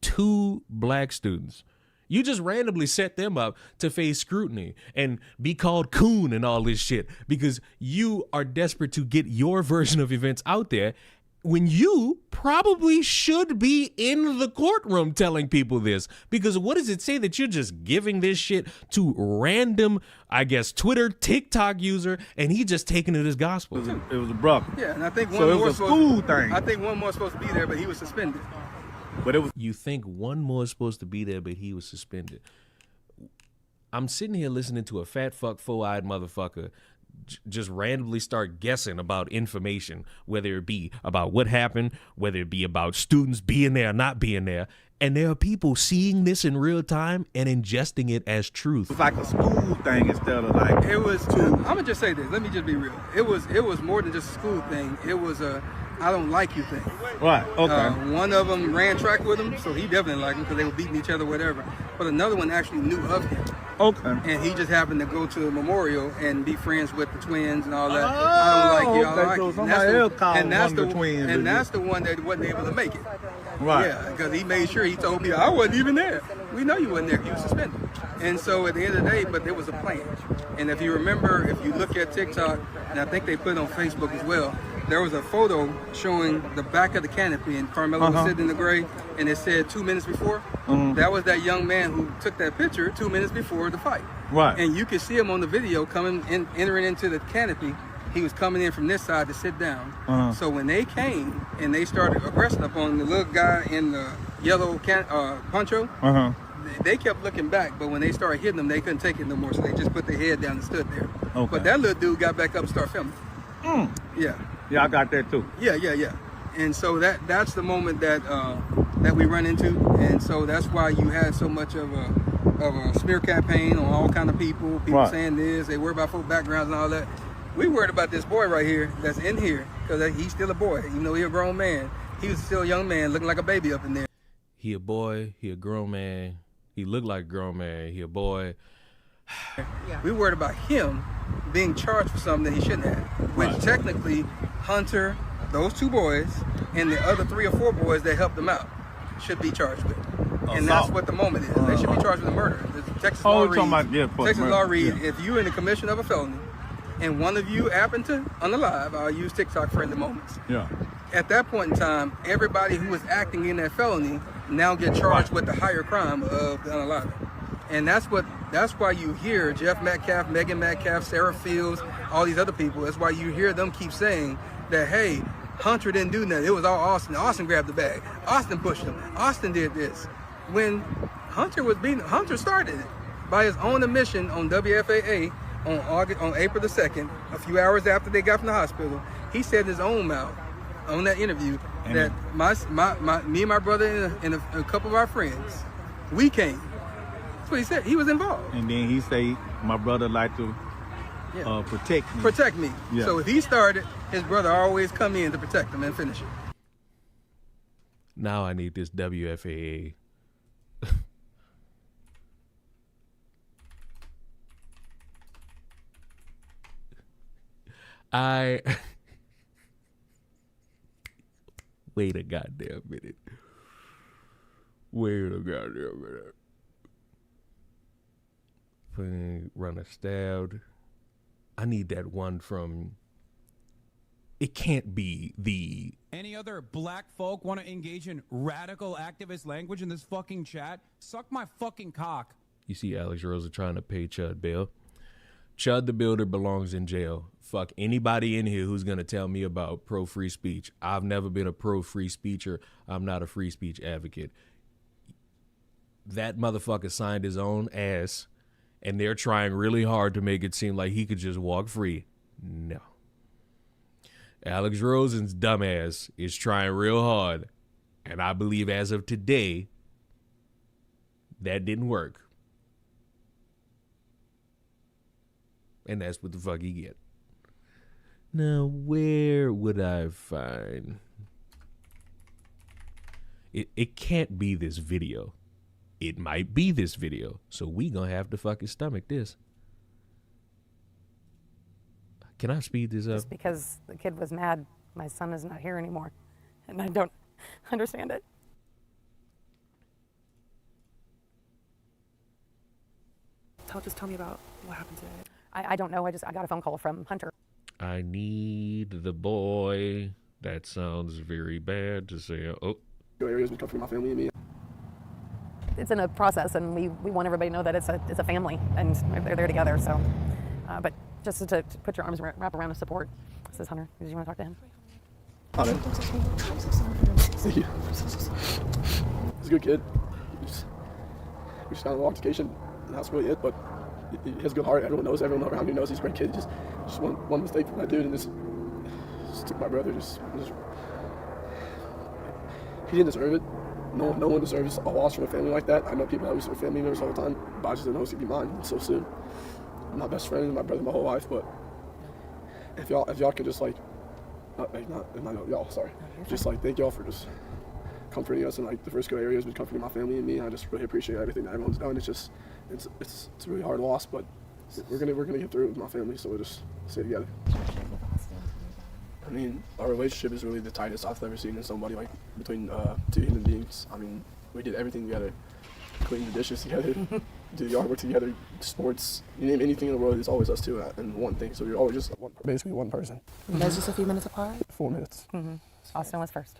2 black students. You just randomly set them up to face scrutiny and be called coon and all this shit because you are desperate to get your version of events out there when you probably should be in the courtroom telling people this. Because what does it say that you're just giving this shit to random, I guess, Twitter, TikTok user, and he just taking it as gospel? It was a brother. Yeah, and I think one So it more was a school thing. I think one more supposed to be there, but he was suspended. But it was. You think one more is supposed to be there, but he was suspended. I'm sitting here listening to a fat fuck, 4-eyed motherfucker just randomly start guessing about information, whether it be about what happened, whether it be about students being there or not being there. And there are people seeing this in real time and ingesting it as truth. It was like a school thing instead of like. It was. I'm gonna just say this. Let me just be real. It was more than just a school thing. It was a I don't like you thing. Right. Okay. One of them ran track with him, so he definitely liked him because they were beating each other, whatever. But another one actually knew of him. Okay. And he just happened to go to a memorial and be friends with the twins and all that. I don't like you. I don't like so you. somebody else called And that's one of the twins. And that's the one that wasn't able to make it. Right. Yeah, because he made sure he told me I wasn't even there. We know you wasn't there. You were suspended. And so at the end of the day, but there was a plan. And if you remember, if you look at TikTok, and I think they put it on Facebook as well, there was a photo showing the back of the canopy, and Karmelo was sitting in the grave, and it said 2 minutes before. That was that young man who took that picture 2 minutes before the fight. Right. And you could see him on the video entering into the canopy. He was coming in from this side to sit down. So when they came and they started aggressing upon the little guy in the yellow poncho, they kept looking back, but when they started hitting them, they couldn't take it no more, so they just put their head down and stood there. Okay. But that little dude got back up and started filming. Yeah. Yeah, I got that too. Yeah. And so that's the moment that that we run into, and so that's why you had so much of a smear campaign on all kind of people saying this, they worry about folk backgrounds and all that. We worried about this boy right here that's in here because he's still a boy, even though he's a grown man. He was still a young man looking like a baby up in there. He a boy, he a grown man, he looked like a grown man, he a boy. We worried about him being charged for something that he shouldn't have, which technically Hunter, those 2 boys, and the other 3 or 4 boys that helped him out should be charged with. And that's what the moment is. They should be charged with murder. The Texas law reads, if you're in the commission of a felony and one of you happen to unalive, I'll use TikTok friendly moments. Yeah. At that point in time, everybody who was acting in that felony now get charged with the higher crime of the unaliving. And that's why you hear Jeff Metcalf, Megan Metcalf, Sarah Fields, all these other people. That's why you hear them keep saying that, hey, Hunter didn't do nothing. It was all Austin. Austin grabbed the bag. Austin pushed him. Austin did this. When Hunter started it by his own admission on WFAA on April the 2nd, a few hours after they got from the hospital. He said in his own mouth on that interview that me and my brother and a couple of our friends, we came. That's what he said. He was involved. And then he say, my brother like to protect me. Protect me. Yeah. So if he started, his brother always come in to protect him and finish it. Now I need this WFAA. Wait a goddamn minute. Runner stabbed. I need that one from. It can't be the. Any other black folk want to engage in radical activist language in this fucking chat? Suck my fucking cock. You see Alex Rosa trying to pay Chud bail. Chud the Builder belongs in jail fuck anybody in here who's gonna tell me about pro free speech. I've never been a pro free speecher. I'm not a free speech advocate. That motherfucker signed his own ass, and they're trying really hard to make it seem like he could just walk free. No. Alex Rosen's dumbass is trying real hard, and I believe as of today, that didn't work. And that's what the fuck he get. Now, where would I find... It can't be this video. It might be this video. So we gonna have to fucking stomach this. Can I speed this up? Just because the kid was mad, my son is not here anymore. And I don't understand it. Just tell me about what happened today. I don't know. I got a phone call from Hunter. I need the boy. That sounds very bad to say. Oh. Areas become from my family and me. It's in a process, and we want everybody to know that it's a family, and they're there together. So, but just to put your arms wrap around the support. This is Hunter. Did you want to talk to him? Hunter. Thank you. He's a good kid. We just got an altercation, and that's really it. But he has a good heart. Everyone around me knows he's a great kid. Just one mistake from that dude, and just took my brother. Just he didn't deserve it. No one deserves a loss from a family like that. I know people that lose their family members all the time, but I just didn't know it was gonna be mine so soon. My best friend, my brother, my whole life. But if y'all could just just thank y'all for just comforting us, and like the Frisco area has been comforting my family and me. And I just really appreciate everything that everyone's done. It's a really hard loss, but we're gonna get through it with my family. So we'll just stay together. I mean, our relationship is really the tightest I've ever seen in somebody, like between two human beings. I mean, we did everything together, clean the dishes together, do the yard work together, sports, you name anything in the world, it's always us two and one thing. So you're always just basically one person. You guys just a few minutes apart? 4 minutes. Mm-hmm. Austin was first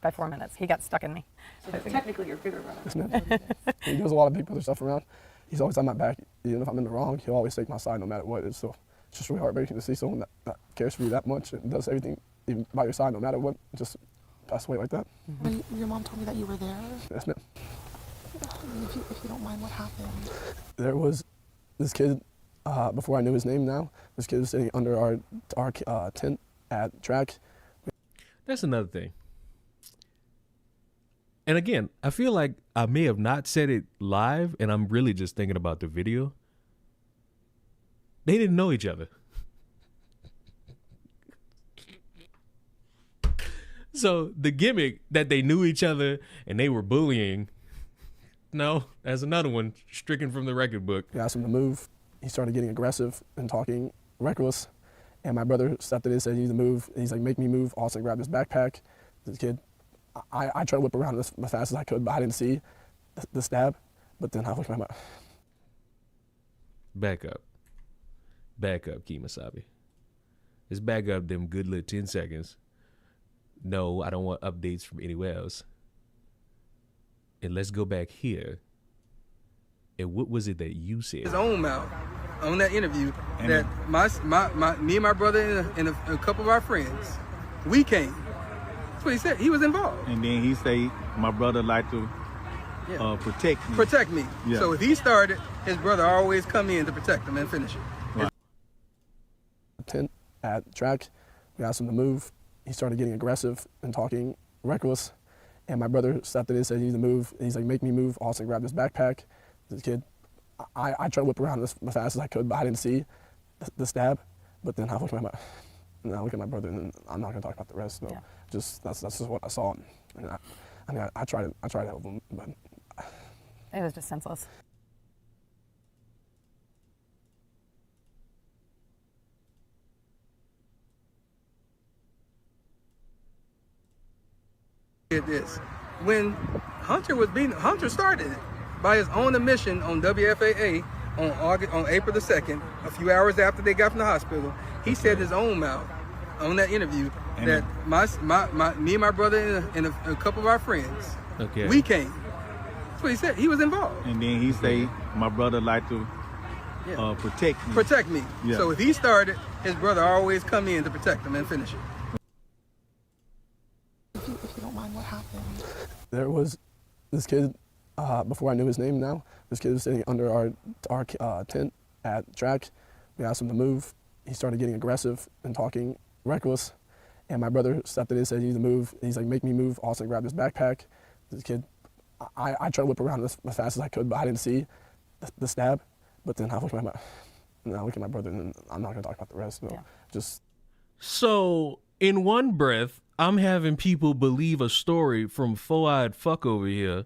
by 4 minutes. He got stuck in me. So technically your bigger brother. Yes, ma'am. He does a lot of big brother stuff around. He's always on my back. Even if I'm in the wrong, he'll always take my side no matter what. It's just really heartbreaking to see someone that cares for you that much and does everything even by your side no matter what, just pass away like that. Mm-hmm. Your mom told me that you were there. Yes, ma'am. If you don't mind, what happened? There was this kid, before I knew his name now, this kid was sitting under our tent at track. That's another thing. And again, I feel like I may have not said it live, and I'm really just thinking about the video. They didn't know each other. So the gimmick that they knew each other and they were bullying, no, that's another one stricken from the record book. I asked him to move. He started getting aggressive and talking reckless. And my brother stepped in and said, "You need to move." And he's like, "Make me move." Austin grabbed his backpack. This kid, I tried to whip around as fast as I could, but I didn't see the stab. But then I looked at my Back up. Back up, Kemosabe. Let's back up them good little 10 seconds. No, I don't want updates from anywhere else. And let's go back here. And what was it that you said? His own mouth on that interview that me and my brother and a couple of our friends, we came. That's what he said. He was involved. And then he say, my brother like to protect me. Protect me. Yeah. So if he started, his brother always come in to protect him and finish it. Right. Tent at track. We asked him to move. He started getting aggressive and talking reckless. And my brother stepped in and said, "You need to move." And he's like, "Make me move." Austin grabbed his backpack. This kid, I tried to whip around as fast as I could, but I didn't see the stab. But then I looked at my brother, and I'm not gonna talk about the rest. No, Yeah. just that's just what I saw. And I tried to help him, but It was just senseless. This when Hunter started it by his own admission on WFAA on April the 2nd, a few hours after they got from the hospital. He said his own mouth on that interview that me and my brother and a couple of our friends, we came. That's what he said. He was involved. And then he say, my brother like to protect me. Protect me. Yeah. So if he started, his brother always come in to protect him and finish it. If you don't mind, what happened? There was this kid, before I knew his name now, this kid was sitting under our tent at track. We asked him to move. He started getting aggressive and talking reckless. And my brother stepped in and said, you need to move. And he's like, make me move. Austin grabbed his backpack. This kid, I tried to whip around as fast as I could, but I didn't see the stab. But then I look at my brother, and I'm not going to talk about the rest. So just. So, in one breath, I'm having people believe a story from Four-Eyed Fuck over here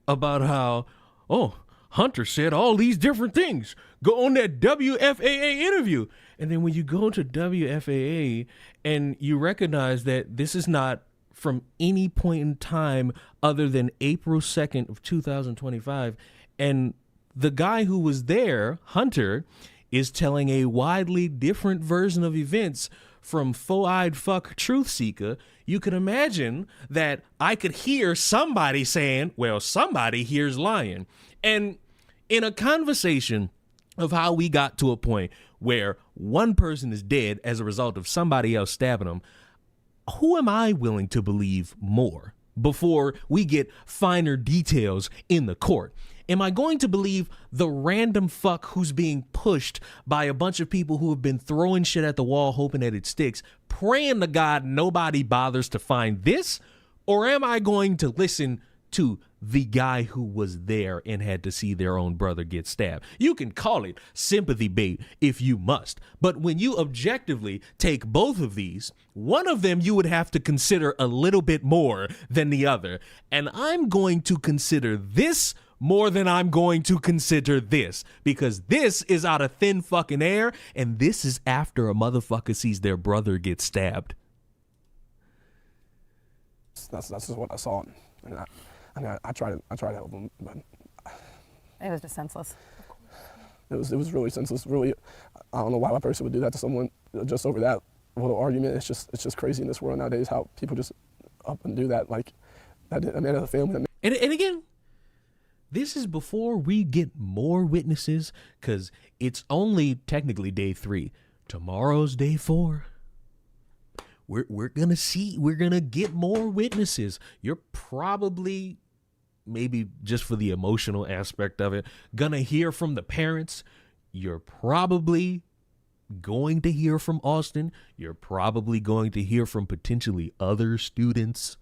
about how, oh, Hunter said all these different things. Go on that WFAA interview. And then when you go to WFAA and you recognize that this is not from any point in time other than April 2nd of 2025, and the guy who was there, Hunter, is telling a widely different version of events from Four-Eyed Fuck Truth Seeker, you can imagine that I could hear somebody saying, well, somebody here's lying. And in a conversation of how we got to a point where one person is dead as a result of somebody else stabbing them, who am I willing to believe more before we get finer details in the court? Am I going to believe the random fuck who's being pushed by a bunch of people who have been throwing shit at the wall hoping that it sticks, praying to God nobody bothers to find this? Or am I going to listen to the guy who was there and had to see their own brother get stabbed? You can call it sympathy bait if you must, but when you objectively take both of these, one of them you would have to consider a little bit more than the other. And I'm going to consider this more than I'm going to consider this, because this is out of thin fucking air, and this is after a motherfucker sees their brother get stabbed. That's just what I saw. And I tried to help him, but It was just senseless. it was really senseless. Really, I don't know why a person would do that to someone just over that little argument. It's just crazy in this world nowadays how people just up and do that. Like that, a man of the family. And again, this is before we get more witnesses, because it's only technically day 3. Tomorrow's day 4. We're gonna get more witnesses. You're probably, maybe just for the emotional aspect of it, gonna hear from the parents. You're probably going to hear from Austin. You're probably going to hear from potentially other students.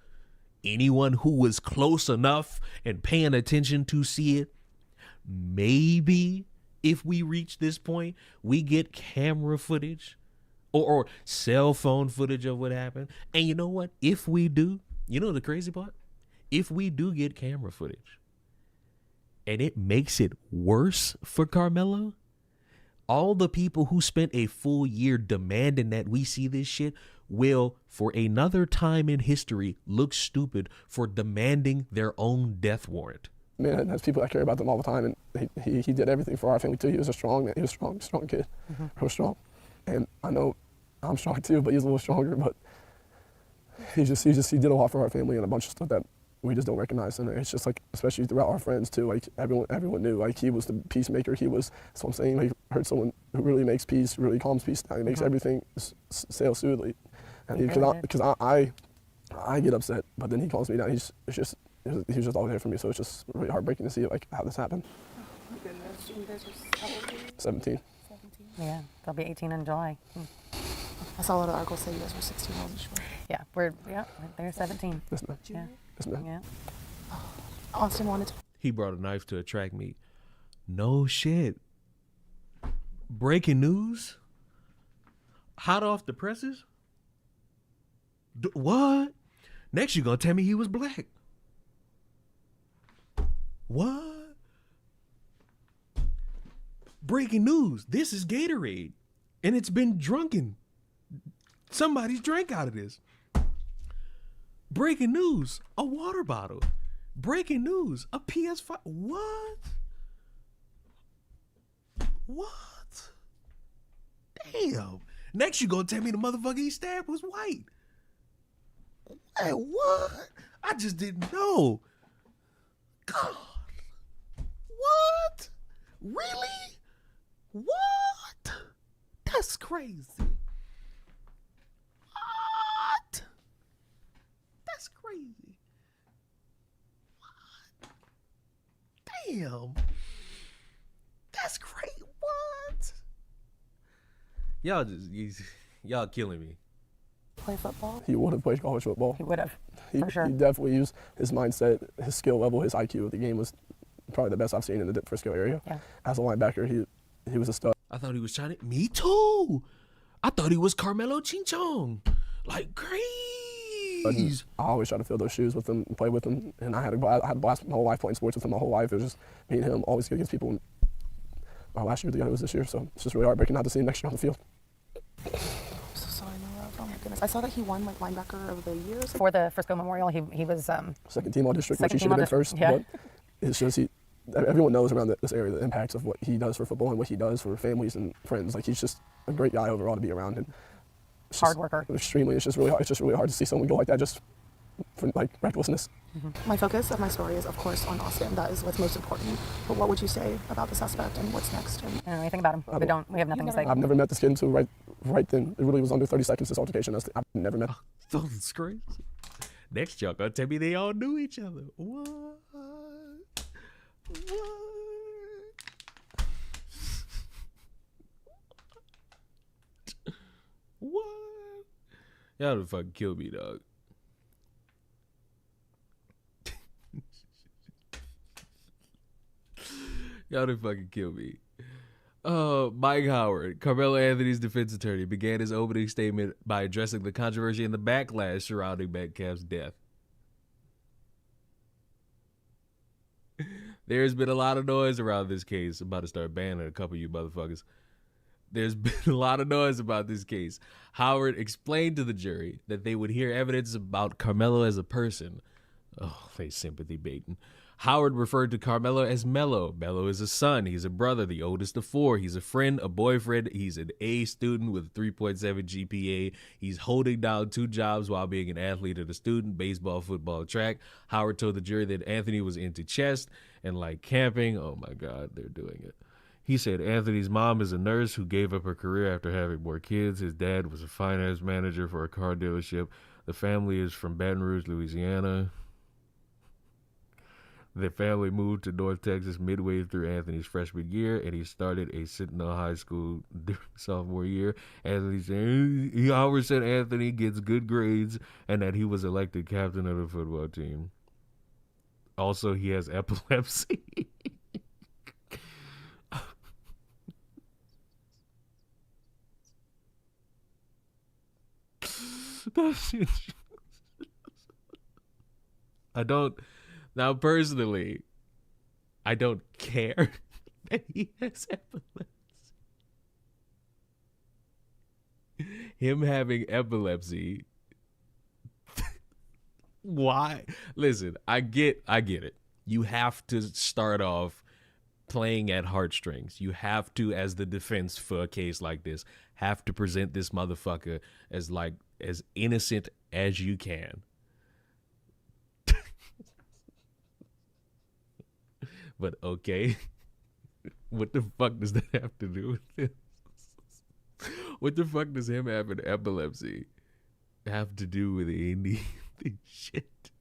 Anyone who was close enough and paying attention to see it. Maybe if we reach this point, we get camera footage or cell phone footage of what happened. And you know what? If we do, you know the crazy part? If we do get camera footage and it makes it worse for Karmelo, all the people who spent a full year demanding that we see this shit will, for another time in history, look stupid for demanding their own death warrant. Man has people that care about them all the time, and he did everything for our family too. He was a strong man. He was a strong kid, real strong. And I know I'm strong too, but he's a little stronger. But he did a lot for our family and a bunch of stuff that we just don't recognize. And it's just like, especially throughout our friends too, like everyone knew, like he was the peacemaker. That's what I'm saying. Like, I heard someone who really makes peace, really calms peace down. He makes everything sail smoothly. And because I get upset, but then he calms me down. He was just all there for me. So it's just really heartbreaking to see like how this happened. Oh my goodness, you guys are how old are you? 17. 17. Yeah, they'll be 18 in July. I saw a lot of articles say you guys were 16 on the shore. Yeah, they're 17. Yes, ma'am. Yeah. Yes, ma'am. Yeah. Austin wanted to. He brought a knife to a track meet. No shit. Breaking news? Hot off the presses? What? Next you gonna tell me he was black. What? Breaking news. This is Gatorade. And it's been drunken. Somebody's drank out of this. Breaking news. A water bottle. Breaking news. A PS5. What? What? Damn. Next you gonna tell me the motherfucker he stabbed was white. Hey, what? I just didn't know. God. What? Really? What? That's crazy. Damn. That's great. What? Y'all killing me. Play football? He would have played college football. He would have, He, for sure. he definitely used his mindset, his skill level, his IQ. The game was probably the best I've seen in the Frisco area. Yeah. As a linebacker, he was a stud. I thought he was trying to. Me too. I thought he was Karmelo Chinchong. Like crazy. I always try to fill those shoes with him and play with him. And I had a blast my whole life playing sports with him my whole life. It was just me and him always good against people. Last year, the guy was this year, so it's just really heartbreaking not to see him next year on the field. I'm so sorry, Noah. Oh my goodness. I saw that he won like linebacker of the year. For the Frisco Memorial, he was Second team all district, which second he should team have been all-district, first. yeah. But it's just everyone knows around this area the impacts of what he does for football and what he does for families and friends. Like he's just a great guy overall to be around. And it's hard just worker. Extremely. It's just really hard to see someone go like that just for like recklessness. My focus of my story is, of course, on Austin. That is what's most important. But what would you say about the suspect and what's next? And I don't know anything about him. We have nothing to say. I've never met this kid until right then. It really was under 30 seconds, this altercation. I've never met. That's crazy. Next, y'all gonna tell me they all knew each other. What? What? Y'all done fucking kill me, dog. Y'all done fucking kill me. Mike Howard, Carmelo Anthony's defense attorney, began his opening statement by addressing the controversy and the backlash surrounding Metcalf's death. There's been a lot of noise around this case. I'm about to start banning a couple of you motherfuckers. There's been a lot of noise about this case. Howard explained to the jury that they would hear evidence about Karmelo as a person. Oh, they sympathy baiting. Howard referred to Karmelo as Mello. Mello is a son. He's a brother, the oldest of four. He's a friend, a boyfriend. He's an A student with a 3.7 GPA. He's holding down 2 jobs while being an athlete and a student, baseball, football, track. Howard told the jury that Anthony was into chess and like camping. Oh my God, they're doing it. He said Anthony's mom is a nurse who gave up her career after having more kids. His dad was a finance manager for a car dealership. The family is from Baton Rouge, Louisiana. The family moved to North Texas midway through Anthony's freshman year, and he started a Sentinel High School during sophomore year. Howard said Anthony gets good grades and that he was elected captain of the football team. Also, he has epilepsy. Now, personally, I don't care that he has epilepsy. Him having epilepsy. Why? Listen, I get it. You have to start off playing at heartstrings. You have to, as the defense for a case like this, have to present this motherfucker as innocent as you can. But okay, what the fuck does that have to do with this? What the fuck does him having epilepsy have to do with any shit?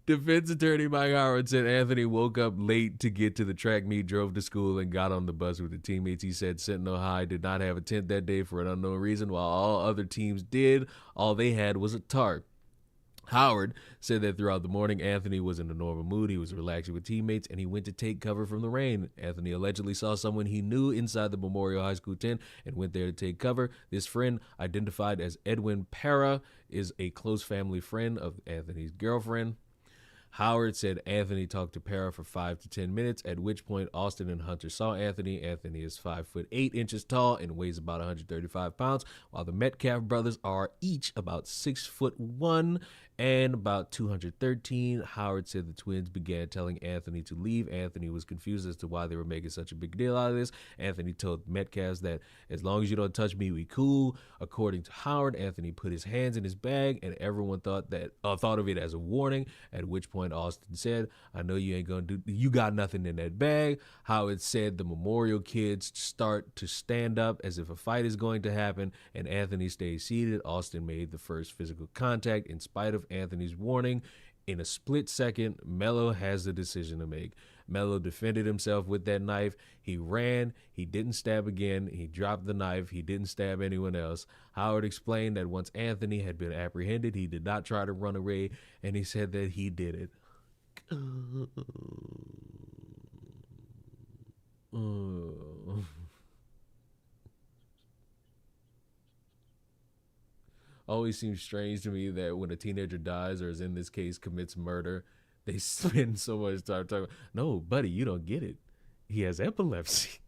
Defense attorney Mike Howard said Anthony woke up late to get to the track meet, drove to school, and got on the bus with the teammates. He said Sentinel High did not have a tent that day for an unknown reason, while all other teams did. All they had was a tarp. Howard said that throughout the morning, Anthony was in a normal mood. He was relaxing with teammates, and he went to take cover from the rain. Anthony allegedly saw someone he knew inside the Memorial High School tent and went there to take cover. This friend, identified as Edwin Para, is a close family friend of Anthony's girlfriend. Howard said Anthony talked to Para for 5 to 10 minutes, at which point Austin and Hunter saw Anthony. Anthony is 5'8" tall and weighs about 135 pounds, while the Metcalf brothers are each about 6'1" and about 213. Howard said the twins began telling Anthony to leave. Anthony was confused as to why they were making such a big deal out of this. Anthony told Metcalf that as long as you don't touch me, we cool. According to Howard, Anthony put his hands in his bag, and everyone thought of it as a warning, at which point Austin said, I know you ain't gonna you got nothing in that bag. Howard said the Memorial kids start to stand up as if a fight is going to happen, and Anthony stayed seated. Austin made the first physical contact in spite of Anthony's warning. In a split second, Mello has the decision to make. Melo defended himself with that knife. He ran. He didn't stab again. He dropped the knife. He didn't stab anyone else. Howard explained that once Anthony had been apprehended, he did not try to run away, and he said that he did it. Always seems strange to me that when a teenager dies, or as in this case commits murder, they spend so much time talking. No, buddy, you don't get it. He has epilepsy.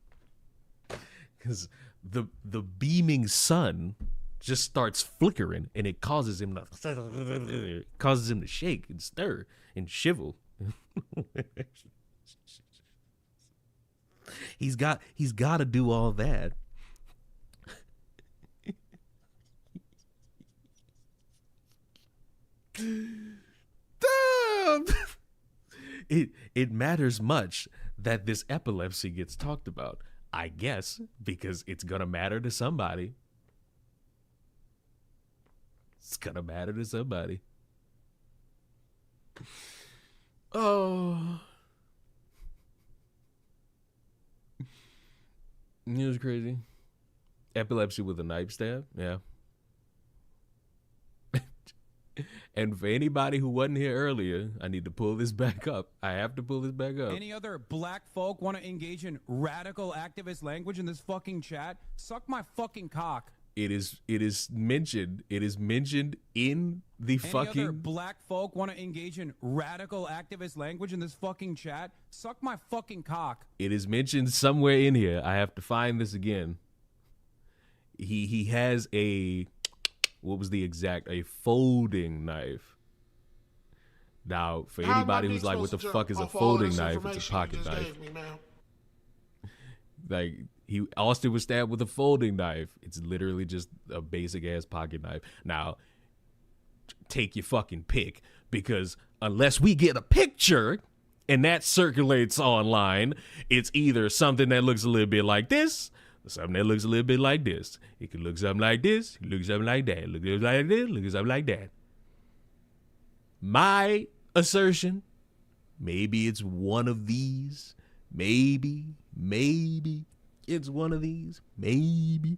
Because the beaming sun just starts flickering, and it causes him to shake and stir and shivel. He's got to do all that. Damn. It matters much that this epilepsy gets talked about, I guess, because it's gonna matter to somebody. It's gonna matter to somebody. Oh, it was crazy. Epilepsy with a knife stab, yeah. And for anybody who wasn't here earlier, I need to pull this back up. I have to pull this back up. Any other black folk want to engage in radical activist language in this fucking chat? Suck my fucking cock. It is mentioned in the fucking. Any other black folk want to engage in radical activist language in this fucking chat? Suck my fucking cock. It is mentioned somewhere in here. I have to find this again. He has a. What was the exact? A folding knife. Now, for anybody who's like, what the fuck is a folding knife? It's a pocket knife. Like, Austin was stabbed with a folding knife. It's literally just a basic ass pocket knife. Now, take your fucking pick, because unless we get a picture and that circulates online, it's either something that looks a little bit like this, something that looks a little bit like this. It could look something like this, look something like that, look like this, look something like that. My assertion, maybe it's one of these. Maybe it's one of these. Maybe.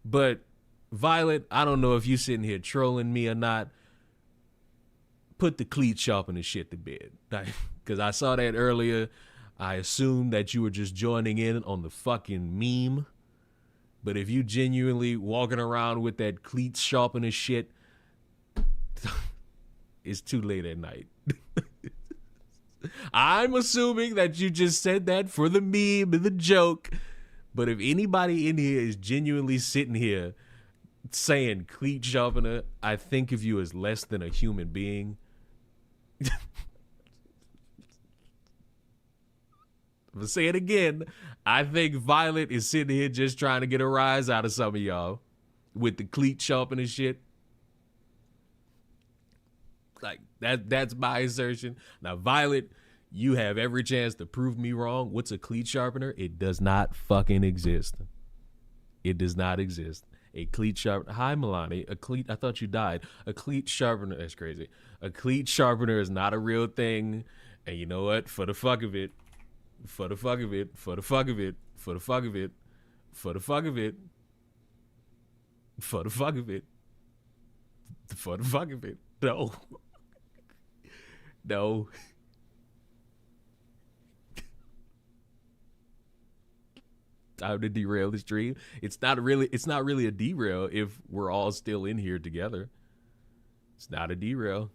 But Violet, I don't know if you sitting here trolling me or not. Put the cleat sharpener shit to bed. Because I saw that earlier. I assumed that you were just joining in on the fucking meme. But if you genuinely walking around with that cleat sharpener shit, it's too late at night. I'm assuming that you just said that for the meme and the joke. But if anybody in here is genuinely sitting here saying cleat sharpener, I think of you as less than a human being. I'll say it again. I think Violet is sitting here just trying to get a rise out of some of y'all with the cleat sharpener shit. Like, that's my assertion. Now, Violet, you have every chance to prove me wrong. What's a cleat sharpener? It does not fucking exist. It does not exist. A cleat sharpener. Hi, Milani. A cleat. I thought you died. A cleat sharpener. That's crazy. A cleat sharpener is not a real thing. And you know what? For the fuck of it. For the fuck of it. For the fuck of it. For the fuck of it. For the fuck of it. For the fuck of it. For the fuck of it. No. No. Time to derail the stream. It's not really a derail if we're all still in here together. It's not a derail.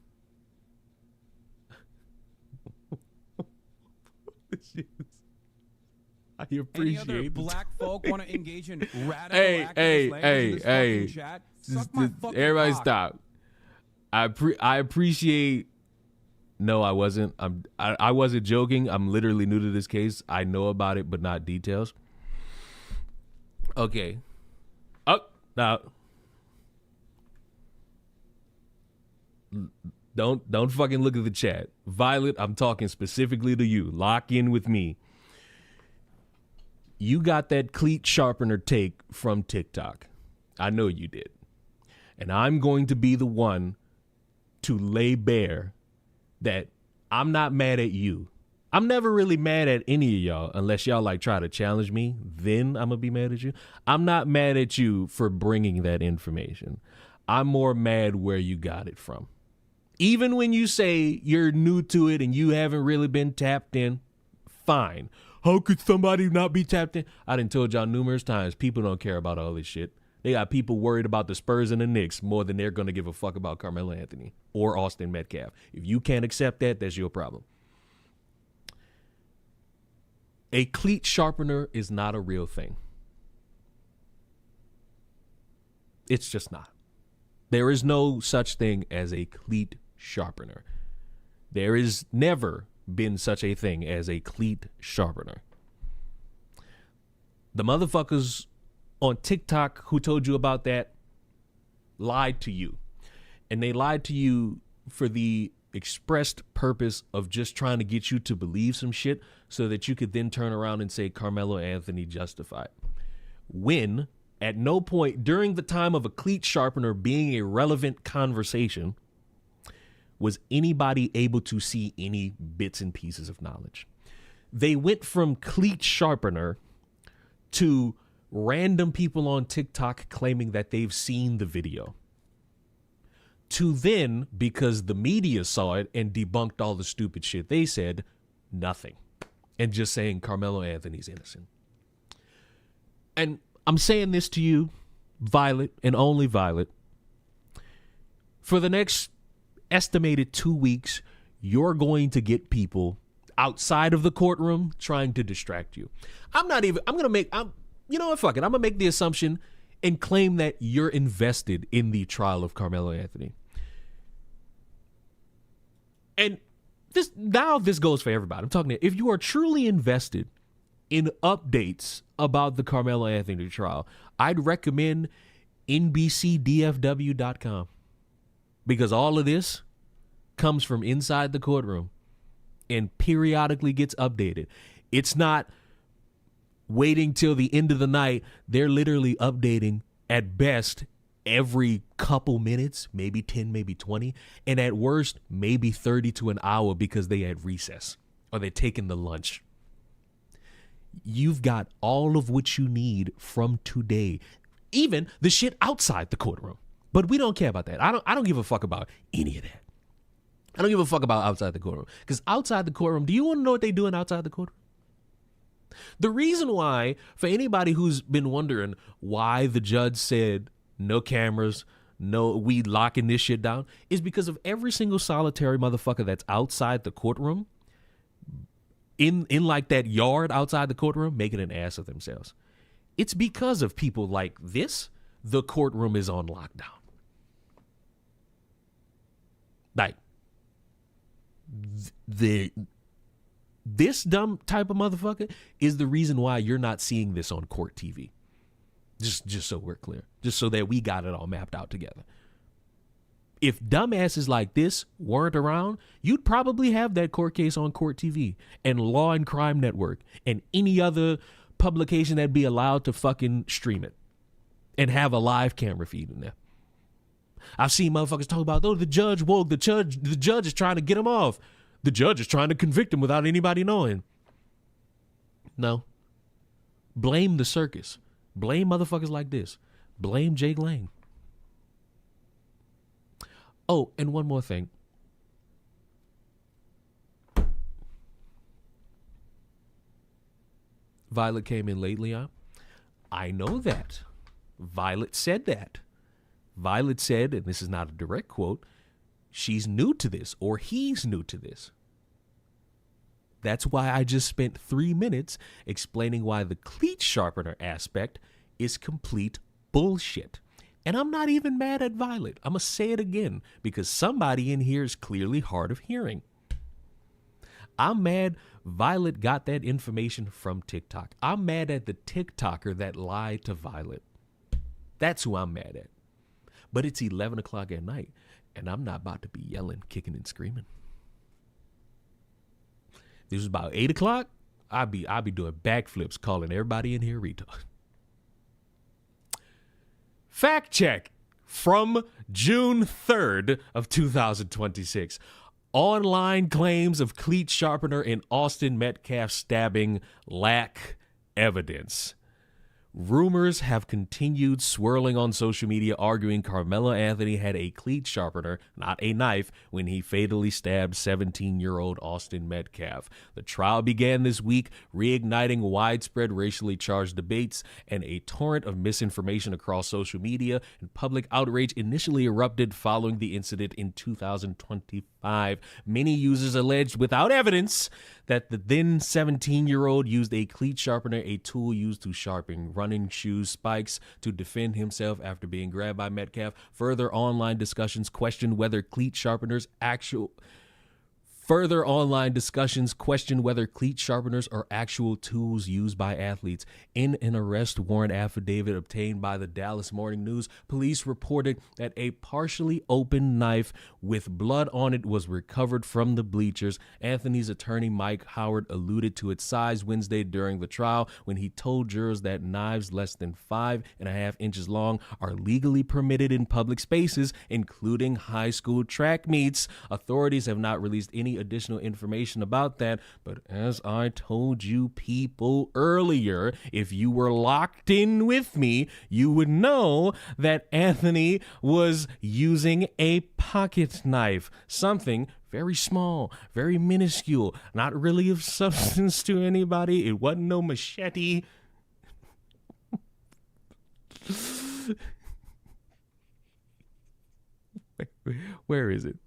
I appreciate Any other it. black folk want to engage in radical activist language in this fucking chat? Suck my fucking Everybody cock. stop. I appreciate. No, I wasn't. I wasn't joking. I'm literally new to this case. I know about it, but not details. Okay. Now. Don't fucking look at the chat. Violet, I'm talking specifically to you. Lock in with me. You got that cleat sharpener take from TikTok. I know you did. And I'm going to be the one to lay bare that I'm not mad at you. I'm never really mad at any of y'all unless y'all like try to challenge me. Then I'm gonna be mad at you. I'm not mad at you for bringing that information. I'm more mad where you got it from. Even when you say you're new to it and you haven't really been tapped in, fine. How could somebody not be tapped in? I done told y'all numerous times, people don't care about all this shit. They got people worried about the Spurs and the Knicks more than they're going to give a fuck about Carmelo Anthony or Austin Metcalf. If you can't accept that, that's your problem. A cleat sharpener is not a real thing. It's just not. There is no such thing as a cleat sharpener. There is never been such a thing as a cleat sharpener. The motherfuckers on TikTok who told you about that lied to you. And they lied to you for the expressed purpose of just trying to get you to believe some shit so that you could then turn around and say Carmelo Anthony justified. When at no point during the time of a cleat sharpener being a relevant conversation was anybody able to see any bits and pieces of knowledge. They went from cleat sharpener to random people on TikTok claiming that they've seen the video, to then, because the media saw it and debunked all the stupid shit they said, nothing. And just saying Carmelo Anthony's innocent. And I'm saying this to you, Violet, and only Violet. For the next estimated 2 weeks, you're going to get people outside of the courtroom trying to distract you. You know what, fuck it. I'm going to make the assumption and claim that you're invested in the trial of Carmelo Anthony. And this goes for everybody. I'm talking to, if you are truly invested in updates about the Carmelo Anthony trial, I'd recommend NBCDFW.com, because all of this comes from inside the courtroom and periodically gets updated. It's not waiting till the end of the night. They're literally updating at best every couple minutes, maybe 10, maybe 20, and at worst, maybe 30 to an hour because they had recess or they're taking the lunch. You've got all of what you need from today, even the shit outside the courtroom. But we don't care about that. I don't give a fuck about any of that. I don't give a fuck about outside the courtroom, because outside the courtroom, do you want to know what they're doing outside the courtroom? The reason why, for anybody who's been wondering why the judge said no cameras, no, we locking this shit down, is because of every single solitary motherfucker that's outside the courtroom, in like that yard outside the courtroom, making an ass of themselves. It's because of people like this, the courtroom is on lockdown. Like, this dumb type of motherfucker is the reason why you're not seeing this on court TV. Just so we're clear. Just so that we got it all mapped out together. If dumbasses like this weren't around, you'd probably have that court case on Court TV and Law and Crime Network and any other publication that'd be allowed to fucking stream it and have a live camera feed in there. I've seen motherfuckers talk about, oh, the judge woke, the judge is trying to get him off. The judge is trying to convict him without anybody knowing. No. Blame the circus. Blame motherfuckers like this. Blame Jake Lang. Oh, and one more thing. Violet came in late, Leon. I know that. Violet said that. Violet said, and this is not a direct quote, she's new to this, or he's new to this. That's why I just spent 3 minutes explaining why the cleat sharpener aspect is complete bullshit. And I'm not even mad at Violet. I'm going to say it again because somebody in here is clearly hard of hearing. I'm mad Violet got that information from TikTok. I'm mad at the TikToker that lied to Violet. That's who I'm mad at. But it's 11 o'clock at night, and I'm not about to be yelling, kicking, and screaming. This was about 8 o'clock. I'll be doing backflips, calling everybody in here retard. Fact check from June 3rd of 2026. Online claims of cleat sharpener in Austin Metcalf stabbing lack evidence. Rumors have continued swirling on social media arguing Karmelo Anthony had a cleat sharpener, not a knife, when he fatally stabbed 17-year-old Austin Metcalf. The trial began this week, reigniting widespread racially charged debates, and a torrent of misinformation across social media and public outrage initially erupted following the incident in 2025. Many users alleged, without evidence, that the then 17-year-old used a cleat sharpener, a tool used to sharpen running shoes spikes, to defend himself after being grabbed by Metcalf. Further online discussions questioned whether cleat sharpeners are actual tools used by athletes. In an arrest warrant affidavit obtained by the Dallas Morning News, police reported that a partially open knife with blood on it was recovered from the bleachers. Anthony's attorney, Mike Howard, alluded to its size Wednesday during the trial when he told jurors that knives less than 5.5 inches long are legally permitted in public spaces, including high school track meets. Authorities have not released any additional information about that, but as I told you people earlier, if you were locked in with me, you would know that Anthony was using a pocket knife, something very small, very minuscule, not really of substance to anybody. It wasn't no machete. Where is it?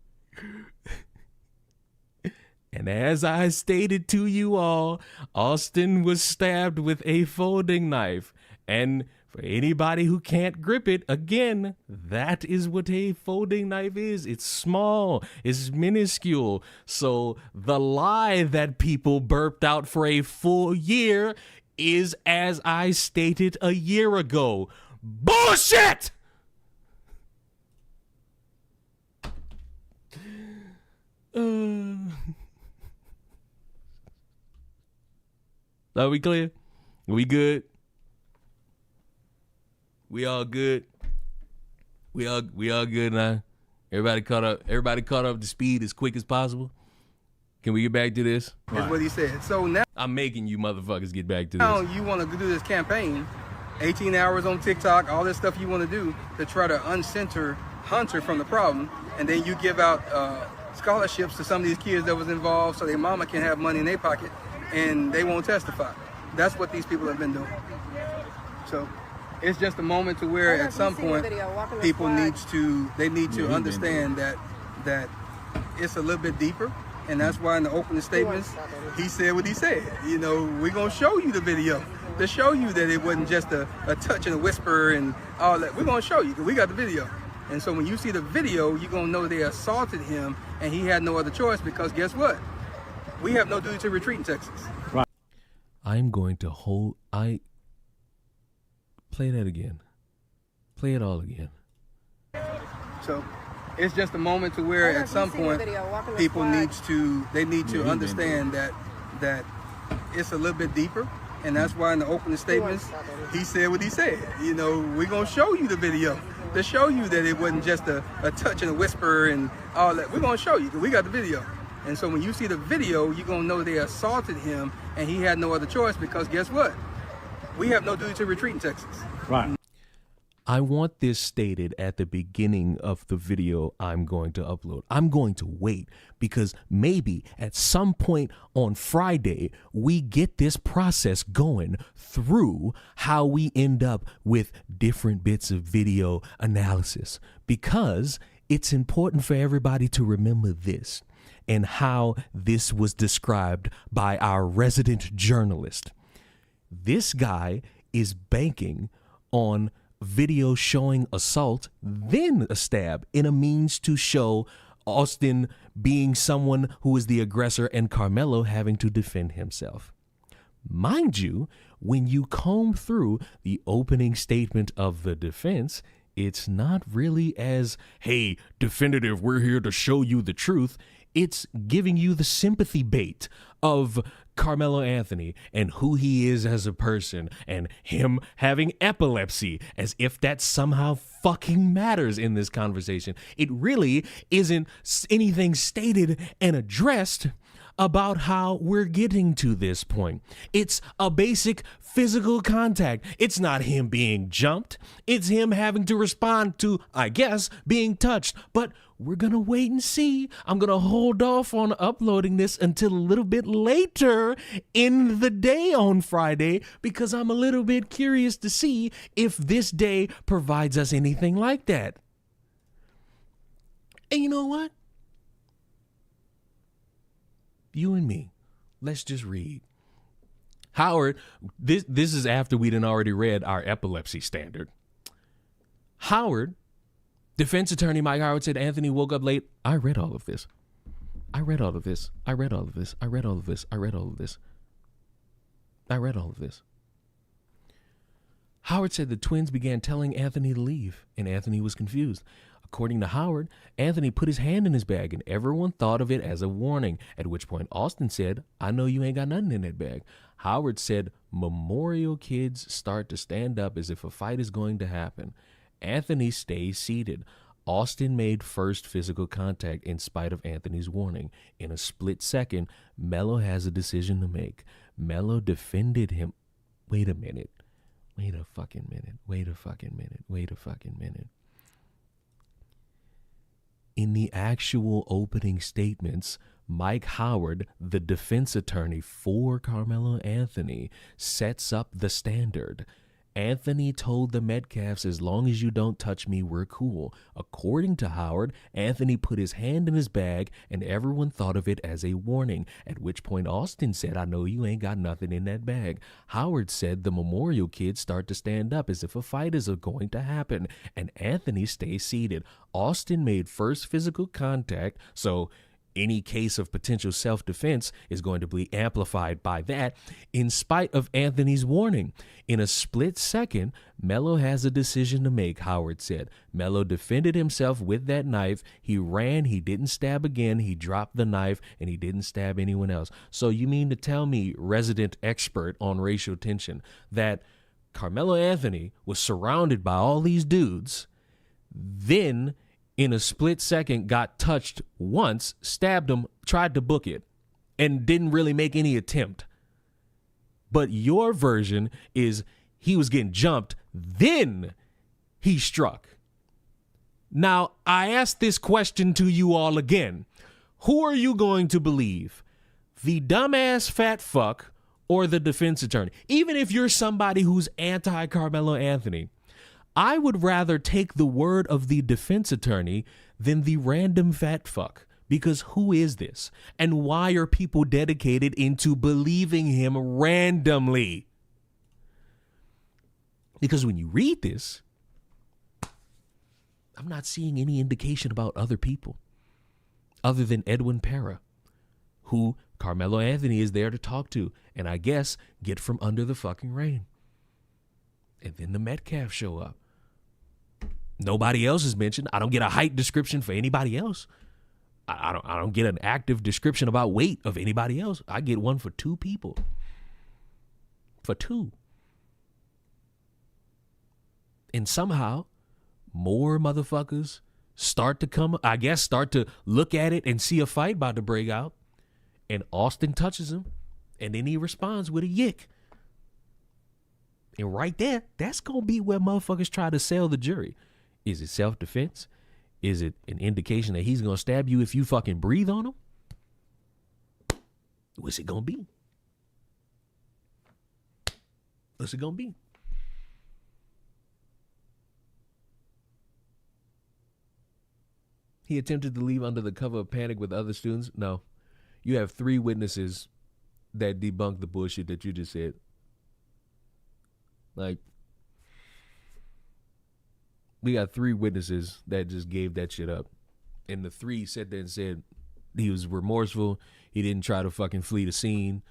And as I stated to you all, Austin was stabbed with a folding knife. And for anybody who can't grip it, again, that is what a folding knife is. It's small, it's minuscule. So the lie that people burped out for a full year is, as I stated a year ago, bullshit! Are we clear? We good? We all good? We all good now? Everybody caught up to speed as quick as possible? Can we get back to this? That's what he said. So now I'm making you motherfuckers get back to now this. you want to do this campaign, 18 hours on TikTok, all this stuff you want to do to try to uncenter Hunter from the problem, and then you give out scholarships to some of these kids that was involved so their mama can have money in their pocket and they won't testify. That's what these people have been doing. So it's just a moment to where at some point people need to understand that it's a little bit deeper, and that's why in the opening statements he said what he said. You know, we're gonna show you the video to show you that it wasn't just a touch and a whisper and all that. We're gonna show you because we got the video. And so when you see the video, you're gonna know they assaulted him and he had no other choice, because guess what? We have no duty to retreat in Texas. I'm going to play that again. Play it all again. So it's just a moment to where at some point people need to understand that it's a little bit deeper, and that's why in the opening statements he said what he said. You know, we're gonna show you the video to show you that it wasn't just a touch and a whisper and all that. We're gonna show you because we got the video. And so when you see the video, you're gonna know they assaulted him and he had no other choice, because guess what? We have no duty to retreat in Texas. Right. I want this stated at the beginning of the video I'm going to upload. I'm going to wait because maybe at some point on Friday, we get this process going through how we end up with different bits of video analysis, because it's important for everybody to remember this and how this was described by our resident journalist. This guy is banking on video showing assault, then a stab, in a means to show Austin being someone who is the aggressor and Karmelo having to defend himself. Mind you, when you comb through the opening statement of the defense, it's not really as, hey, definitive, we're here to show you the truth. It's giving you the sympathy bait of Carmelo Anthony and who he is as a person and him having epilepsy, as if that somehow fucking matters in this conversation. It really isn't anything stated and addressed about how we're getting to this point. It's a basic physical contact. It's not him being jumped. It's him having to respond to, I guess, being touched. But we're going to wait and see. I'm going to hold off on uploading this until a little bit later in the day on Friday, because I'm a little bit curious to see if this day provides us anything like that. And you know what? You and me, let's just read. Howard, this is after we done already read our epilepsy standard. Howard, defense attorney Mike Howard said Anthony woke up late. I read all of this. I read all of this. I read all of this. I read all of this. I read all of this. I read all of this. Howard said the twins began telling Anthony to leave, and Anthony was confused. According to Howard, Anthony put his hand in his bag, and everyone thought of it as a warning, at which point Austin said, I know you ain't got nothing in that bag. Howard said memorial kids start to stand up as if a fight is going to happen. Anthony stays seated. Austin made first physical contact in spite of Anthony's warning. In a split second, Melo has a decision to make. Melo defended him. Wait a minute. Wait a fucking minute. Wait a fucking minute. Wait a fucking minute. In the actual opening statements, Mike Howard, the defense attorney for Carmelo Anthony, sets up the standard. Anthony told the Metcalfs, as long as you don't touch me, we're cool. According to Howard, Anthony put his hand in his bag and everyone thought of it as a warning, at which point Austin said, I know you ain't got nothing in that bag. Howard said the memorial kids start to stand up as if a fight is going to happen, and Anthony stays seated. Austin made first physical contact, so any case of potential self-defense is going to be amplified by that, in spite of Anthony's warning. In a split second, Melo has a decision to make, Howard said. Melo defended himself with that knife. He ran, he didn't stab again, he dropped the knife, and he didn't stab anyone else. So you mean to tell me, resident expert on racial tension, that Carmelo Anthony was surrounded by all these dudes, then in a split second got touched once, stabbed him, tried to book it, and didn't really make any attempt? But your version is he was getting jumped, then he struck. Now, I ask this question to you all again. Who are you going to believe? The dumbass fat fuck or the defense attorney? Even if you're somebody who's anti-Carmelo Anthony, I would rather take the word of the defense attorney than the random fat fuck. Because who is this? And why are people dedicated into believing him randomly? Because when you read this, I'm not seeing any indication about other people other than Edwin Pera, who Carmelo Anthony is there to talk to and I guess get from under the fucking rain. And then the Metcalf show up. Nobody else is mentioned. I don't get a height description for anybody else. I don't get an active description about weight of anybody else. I get one for two people. For two. And somehow more motherfuckers start to look at it and see a fight about to break out. And Austin touches him. And then he responds with a yick. And right there, that's going to be where motherfuckers try to sell the jury. Is it self-defense? Is it an indication that he's going to stab you if you fucking breathe on him? What's it going to be? What's it going to be? He attempted to leave under the cover of panic with other students. No. You have 3 witnesses that debunk the bullshit that you just said. Like, we got 3 witnesses that just gave that shit up. And the 3 sat there and said he was remorseful. He didn't try to fucking flee the scene.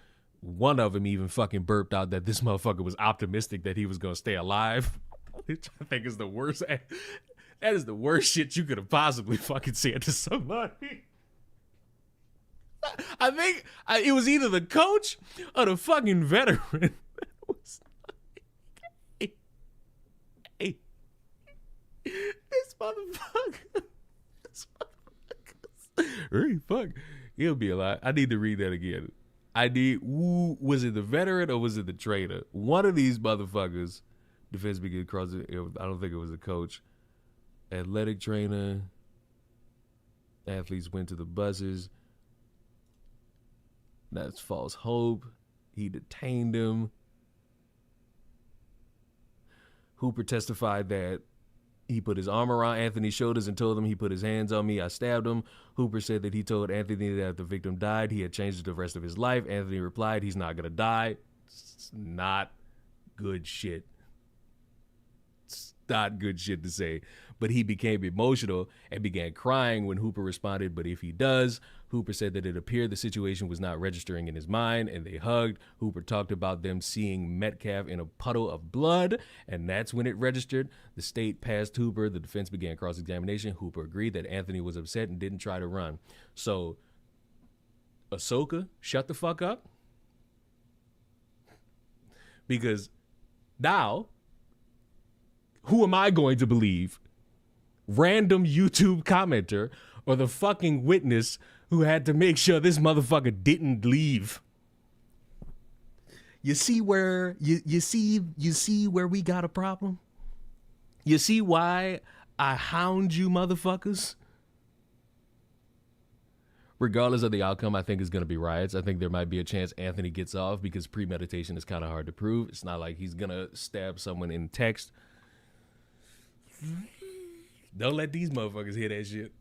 One of them even fucking burped out that this motherfucker was optimistic that he was going to stay alive. Which I think is the worst. That is the worst shit you could have possibly fucking said to somebody. I think it was either the coach or the fucking veteran. Was like, hey, this motherfucker. Hey, fuck. He'll be alive. I need to read that again. Was it the veteran or was it the trainer? One of these motherfuckers, defense began crossing. I don't think it was a coach. Athletic trainer. Athletes went to the buses. That's false hope. He detained him. Hooper testified that he put his arm around Anthony's shoulders and told him he put his hands on me. I stabbed him. Hooper said that he told Anthony that if the victim died, he had changed the rest of his life. Anthony replied, he's not going to die. It's not good shit. It's not good shit to say. But he became emotional and began crying when Hooper responded, but if he does, Hooper said that it appeared the situation was not registering in his mind, and they hugged. Hooper talked about them seeing Metcalf in a puddle of blood, and that's when it registered. The state passed Hooper. The defense began cross-examination. Hooper agreed that Anthony was upset and didn't try to run. So, Ahsoka, shut the fuck up. Because now, who am I going to believe? Random YouTube commenter or the fucking witness who had to make sure this motherfucker didn't leave? You see where you see where we got a problem? You see why I hound you motherfuckers? Regardless of the outcome, I think it's going to be riots. I think there might be a chance Anthony gets off because premeditation is kind of hard to prove. It's not like he's going to stab someone in text. Don't let these motherfuckers hear that shit.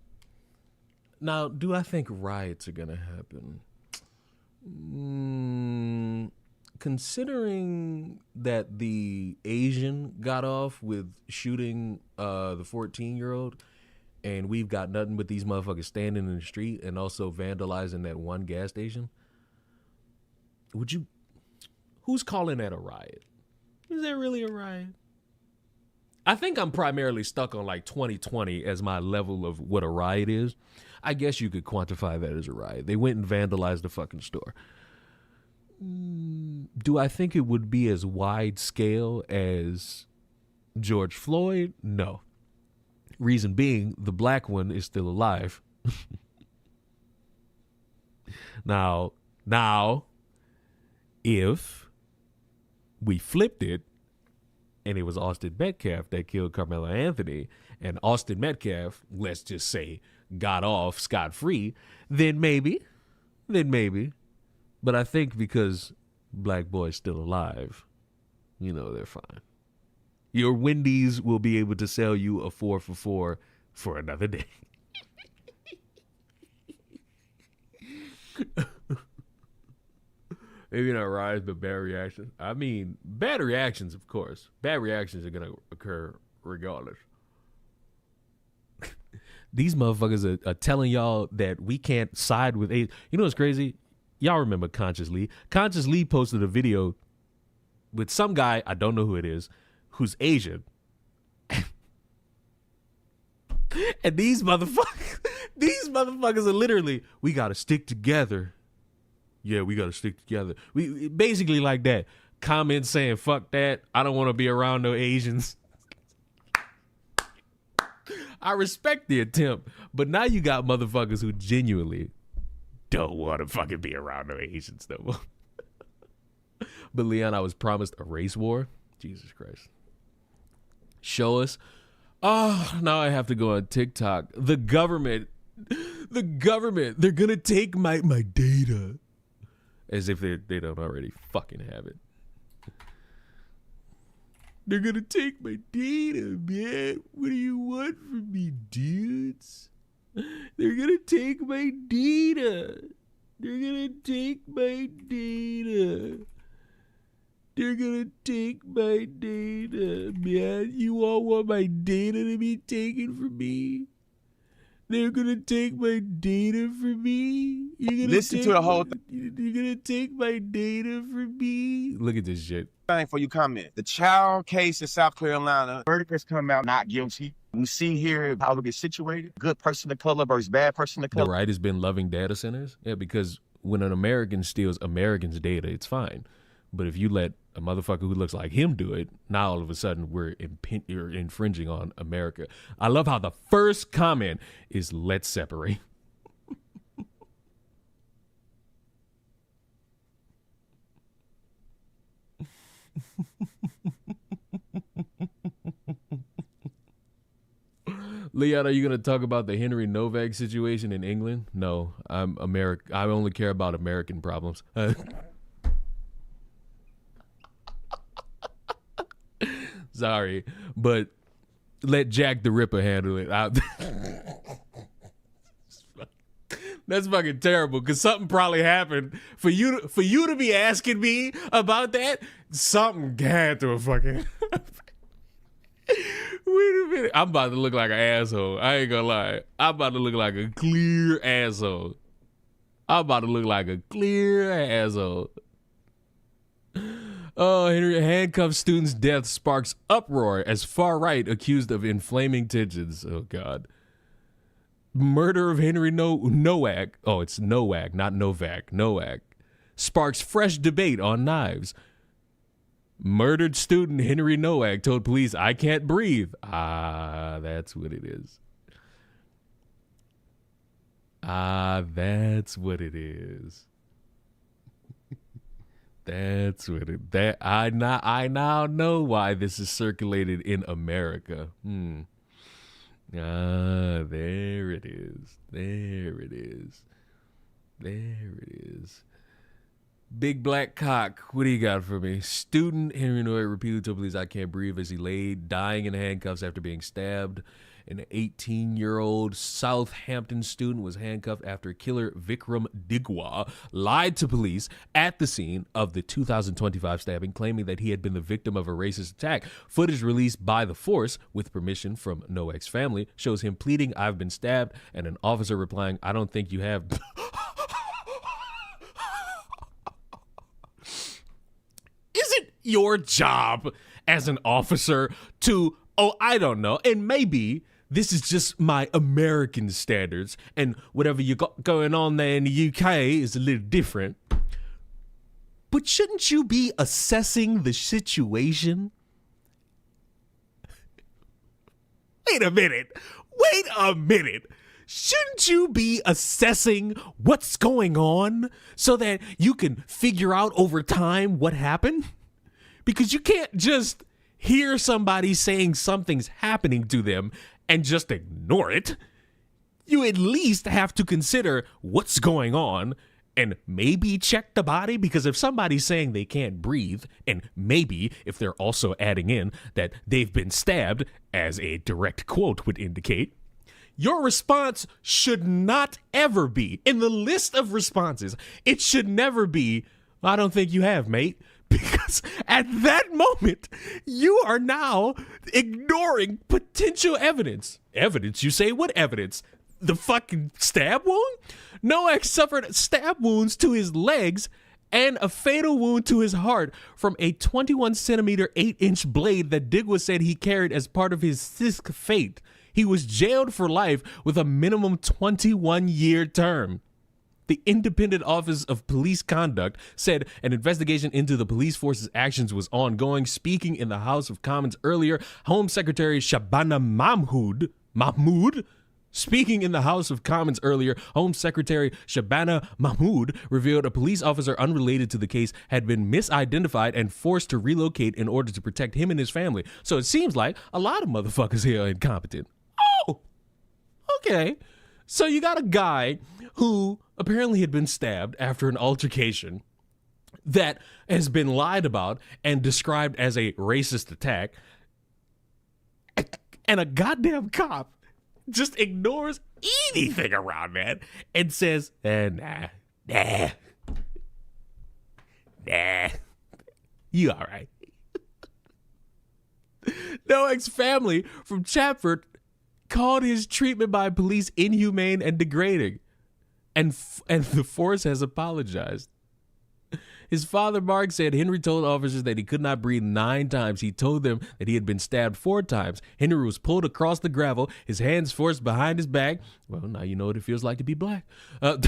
Now, do I think riots are going to happen? Considering that the Asian got off with shooting the 14-year-old, and we've got nothing but these motherfuckers standing in the street and also vandalizing that one gas station, who's calling that a riot? Is that really a riot? I think I'm primarily stuck on like 2020 as my level of what a riot is. I guess you could quantify that as a riot. They went and vandalized the fucking store. Do I think it would be as wide scale as George Floyd? No. Reason being, the black one is still alive. Now, if we flipped it, and it was Austin Metcalf that killed Karmelo Anthony, and Austin Metcalf, let's just say, got off scot-free, then maybe. But I think because Black Boy's still alive, they're fine. Your Wendy's will be able to sell you a 4 for $4 for another day. Maybe not rise, but bad reactions. I mean, bad reactions, of course. Bad reactions are going to occur regardless. These motherfuckers are telling y'all that we can't side with Asian. You know what's crazy? Y'all remember Conscious Lee. Conscious Lee posted a video with some guy, I don't know who it is, who's Asian. And these motherfuckers are literally, we got to stick together. Yeah, we got to stick together. We basically like that. Comments saying, fuck that. I don't want to be around no Asians. I respect the attempt, but now you got motherfuckers who genuinely don't want to fucking be around no Asians no more. But Leon, I was promised a race war. Jesus Christ. Show us. Oh, now I have to go on TikTok. The government, they're going to take my data. As if they don't already fucking have it. They're going to take my data, man. What do you want from me, dudes? They're going to take my data. They're going to take my data. They're going to take my data, man. You all want my data to be taken from me? They're gonna take my data from me. Listen to the whole thing You're gonna take my data from me. Look at this shit. before you comment. The child case in South Carolina, verdict has come out not guilty. We see here how it gets situated. Good person of color versus bad person of The color. right has been loving data centers. Yeah, because when an American steals Americans' data, it's fine. But if you let a motherfucker who looks like him do it, now all of a sudden you're infringing on America. I love how the first comment is let's separate. Leon, are you going to talk about the Henry Novak situation in England? No, I'm America. I only care about American problems. Sorry, but let Jack the Ripper handle it. That's fucking terrible. Because something probably happened for you to be asking me about that. Something had to have fucking. Wait a minute. I'm about to look like an asshole. I ain't gonna lie. I'm about to look like a clear asshole. Oh, Henry handcuffed student's death sparks uproar as far right accused of inflaming tensions. Oh, God. Murder of Henry Nowak. Oh, it's Nowak, not Novak. Nowak. Sparks fresh debate on knives. Murdered student Henry Nowak told police, "I can't breathe." Ah, that's what it is. That's what it is. That's what it. That I now know why this is circulated in America. There it is. There it is. There it is. Big black cock. What do you got for me? Student Henry Noy repeatedly told police, "I can't breathe," as he lay dying in handcuffs after being stabbed. An 18-year-old Southampton student was handcuffed after killer Vikram Digwa lied to police at the scene of the 2025 stabbing, claiming that he had been the victim of a racist attack. Footage released by the force, with permission from Nowak's family, shows him pleading, "I've been stabbed," and an officer replying, "I don't think you have." Isn't your job as an officer to, I don't know, and maybe this is just my American standards, and whatever you got going on there in the UK is a little different. But shouldn't you be assessing the situation? Wait a minute. Shouldn't you be assessing what's going on so that you can figure out over time what happened? Because you can't just hear somebody saying something's happening to them and just ignore it. You at least have to consider what's going on and maybe check the body, because if somebody's saying they can't breathe, and maybe if they're also adding in that they've been stabbed, as a direct quote would indicate, your response should not ever be, in the list of responses, it should never be, "I don't think you have, mate." Because at that moment, you are now ignoring potential evidence. Evidence? You say, what evidence? The fucking stab wound? Nowak suffered stab wounds to his legs and a fatal wound to his heart from a 21 centimeter, 8-inch blade that Digwa said he carried as part of his Sisk fate. He was jailed for life with a minimum 21-year term. The Independent Office of Police Conduct said an investigation into the police force's actions was ongoing. Speaking in the House of Commons earlier, Home Secretary Shabana Mahmood revealed a police officer unrelated to the case had been misidentified and forced to relocate in order to protect him and his family. So it seems like a lot of motherfuckers here are incompetent. Oh, okay. So you got a guy who apparently had been stabbed after an altercation that has been lied about and described as a racist attack, and a goddamn cop just ignores anything around that and says, nah, you all right. Nowak's family from Chatford called his treatment by police inhumane and degrading, and the force has apologized. His father, Mark, said Henry told officers that he could not breathe 9 times. He told them that he had been stabbed 4 times. Henry was pulled across the gravel, his hands forced behind his back. Well, now you know what it feels like to be black. That's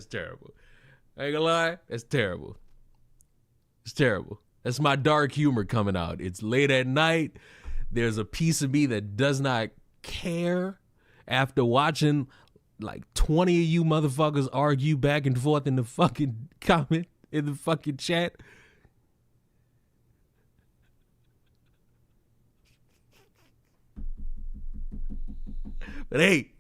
terrible. I ain't gonna lie, that's terrible. It's terrible. That's my dark humor coming out. It's late at night. There's a piece of me that does not care after watching like 20 of you motherfuckers argue back and forth in the fucking comment, in the fucking chat. But hey,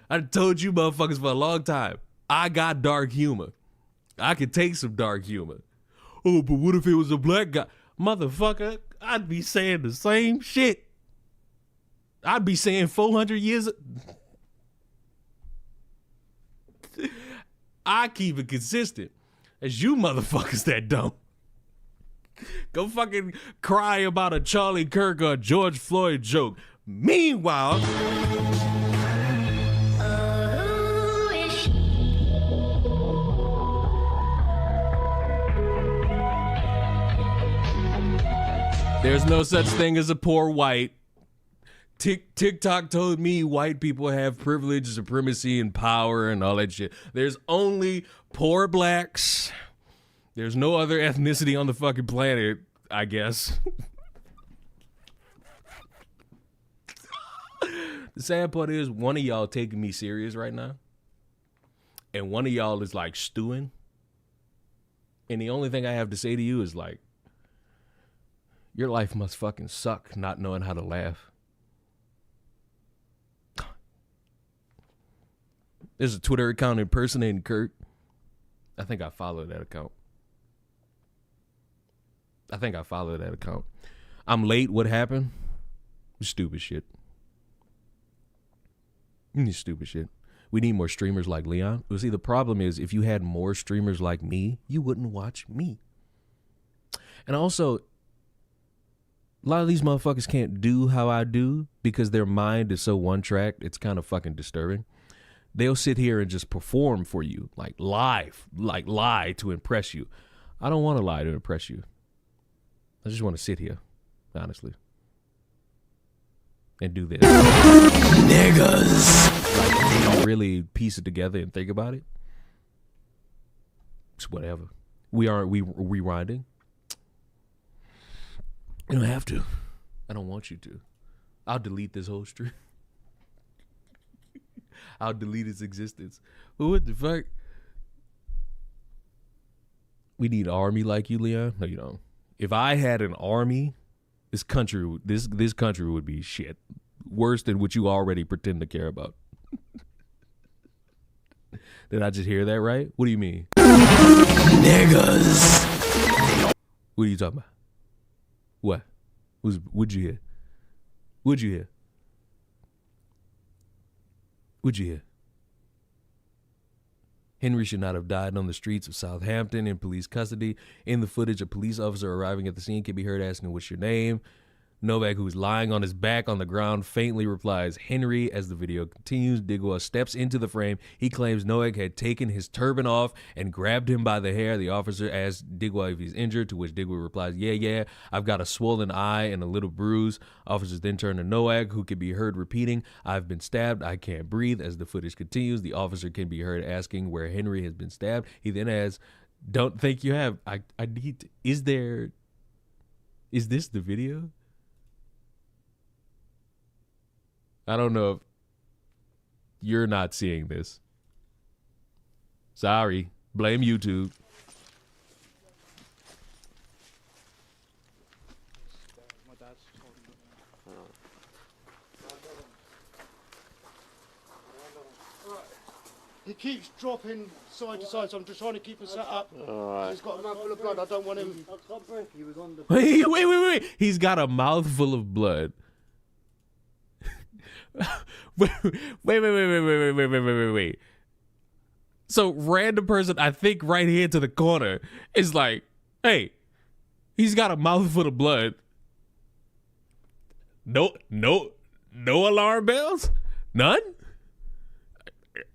I told you motherfuckers for a long time, I got dark humor. I can take some dark humor. Oh, but what if it was a black guy? Motherfucker, I'd be saying the same shit. I'd be saying 400 years. I keep it consistent. As you motherfuckers that don't. Go fucking cry about a Charlie Kirk or a George Floyd joke. Meanwhile, there's no such thing as a poor white. TikTok told me white people have privilege, supremacy, and power and all that shit. There's only poor blacks. There's no other ethnicity on the fucking planet, I guess. The sad part is one of y'all taking me serious right now. And one of y'all is like stewing. And the only thing I have to say to you is like, your life must fucking suck not knowing how to laugh. There's a Twitter account impersonating Kurt. I think I follow that account. I'm late. What happened? Stupid shit. Stupid shit. We need more streamers like Leon. Well, see, the problem is if you had more streamers like me, you wouldn't watch me. And also, a lot of these motherfuckers can't do how I do because their mind is so one-tracked. It's kind of fucking disturbing. They'll sit here and just perform for you, like lie to impress you. I don't want to lie to impress you. I just want to sit here, honestly, and do this. Niggas. Like, if you don't really piece it together and think about it, it's whatever. We rewinding. You don't have to. I don't want you to. I'll delete this whole stream. I'll delete its existence. What the fuck? We need an army like you, Leon. No, you don't. If I had an army, this country would be shit. Worse than what you already pretend to care about. Did I just hear that right? What do you mean? Niggas. What are you talking about? What? What'd you hear? What'd you hear? What'd you hear? Henry should not have died on the streets of Southampton in police custody. In the footage, a police officer arriving at the scene can be heard asking, "What's your name?" Novak, who is lying on his back on the ground, faintly replies, "Henry." As the video continues, Digwa steps into the frame. He claims Novak had taken his turban off and grabbed him by the hair. The officer asks Digwa if he's injured, to which Digwa replies, yeah, I've got a swollen eye and a little bruise. Officers then turn to Novak, who can be heard repeating, "I've been stabbed, I can't breathe." As the footage continues, the officer can be heard asking where Henry has been stabbed. He then asks, "Don't think you have. I need to, is this the video?" I don't know if you're not seeing this. Sorry. Blame YouTube. He keeps dropping side to side, so I'm just trying to keep him set up. Right. He's got a mouthful of blood. I don't want him. I can't breathe. He was on the. Wait. He's got a mouthful of blood. Wait. So random person, I think right here to the corner, is like, "Hey, he's got a mouthful of blood." No alarm bells? None?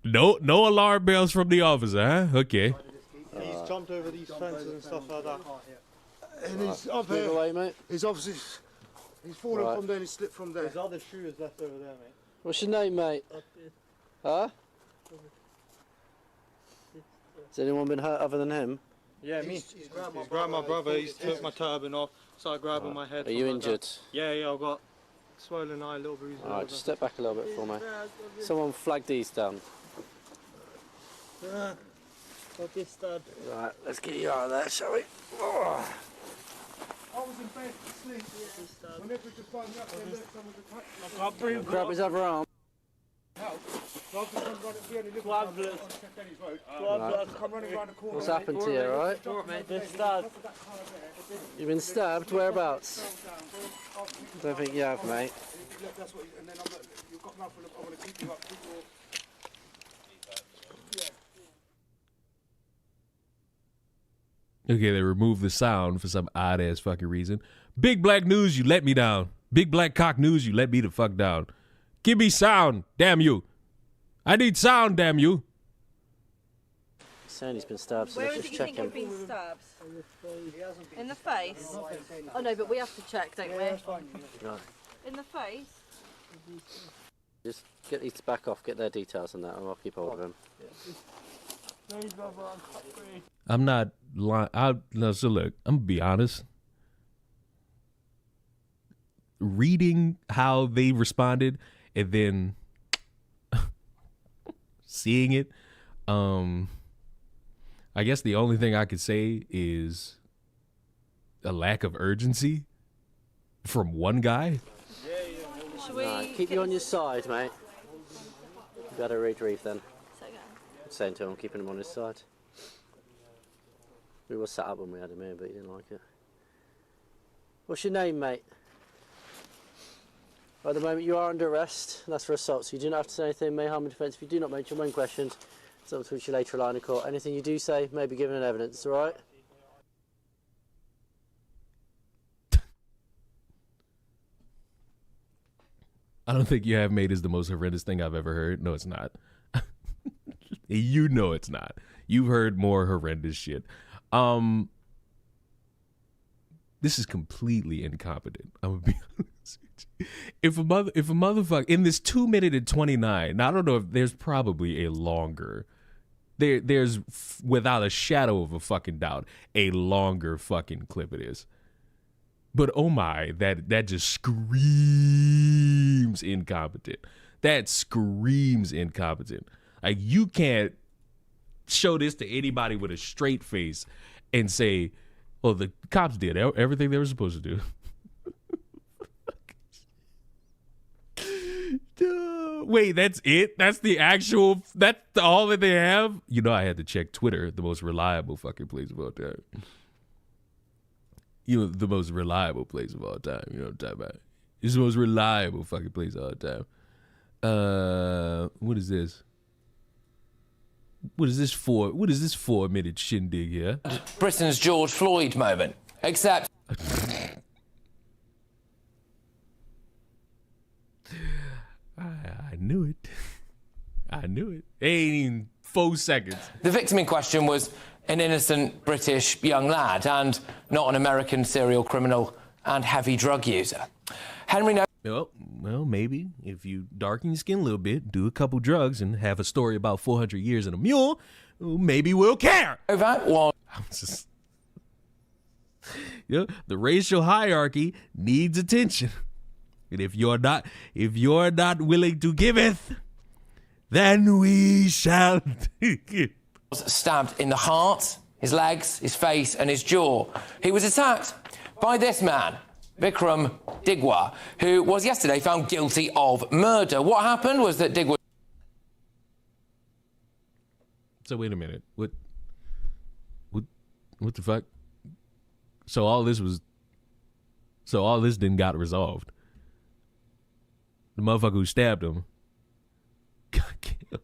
No alarm bells from the officer, huh? Okay. He's jumped over these fences and stuff like that. And he's up Move here. away, mate. He's obviously fallen from there and he slipped from there. There's other shoes left over there, mate. What's your name, mate? Huh? Has anyone been hurt other than him? Yeah, me. He's grabbed my brother. He's took my turban off. Started grabbing my head. Are you injured? That. Yeah, I've got swollen eye, little bruise. Alright, just step back a little bit for me. Someone flag these down. Got this stud. Right, let's get you out of there, shall we? Oh. I was in bed asleep. When they just find me up, they look, someone's attacked me. I can't breathe. Grab his other arm. What's happened to you, alright? You've been stabbed? Whereabouts? Don't think you have, mate. Okay, they removed the sound for some odd ass fucking reason. Big black news, you let me down. Big black cock news, you let me the fuck down. Give me sound, damn you. I need sound, damn you. He's saying he's been stabbed, so Where let's is it just you check think him. you've been stabbed? In the face? Oh no, but we have to check, don't we? Right. In the face? Just get these to back off, get their details on that, and I'll keep hold of him. I'm not lying. No, so look, I'm gonna be honest. Reading how they responded and then seeing it, I guess the only thing I could say is a lack of urgency from one guy. Right, keep you on your side, mate. You better retrieve then. Saying to him, keeping him on his side. We were sat up when we had him here, but he didn't like it. What's your name, mate? At the moment, you are under arrest. That's for assault, so you do not have to say anything. May harm and defence if you do not mention when questioned. It's up to which you later rely in court. Anything you do say may be given in evidence, alright? I don't think "you have made" is the most horrendous thing I've ever heard. No, it's not. You know it's not. You've heard more horrendous shit. This is completely incompetent. I'm gonna be honest with you. If a motherfucker in this 2 minute and 29, now I don't know if there's probably a longer. There's without a shadow of a fucking doubt a longer fucking clip it is. But oh my, that just screams incompetent. That screams incompetent. Like, you can't show this to anybody with a straight face and say, well, the cops did everything they were supposed to do. Wait, that's it? That's that's all that they have? You know, I had to check Twitter, the most reliable fucking place of all time. You know, the most reliable place of all time. You know what I'm talking about? It's the most reliable fucking place of all time. What is this? What is this 4-minute shindig here? Britain's George Floyd moment, except... I knew it. I knew it. Ain't even 4 seconds. The victim in question was an innocent British young lad and not an American serial criminal and heavy drug user. Henry knows... Well, maybe if you darken your skin a little bit, do a couple drugs, and have a story about 400 years and a mule, maybe we'll care. The racial hierarchy needs attention, and if you're not willing to give it, then we shall. Stabbed in the heart, his legs, his face, and his jaw. He was attacked by this man, Vikram Digwa, who was yesterday found guilty of murder. What happened was that Digwa... So wait a minute. What the fuck? So all this didn't got resolved. The motherfucker who stabbed him got killed.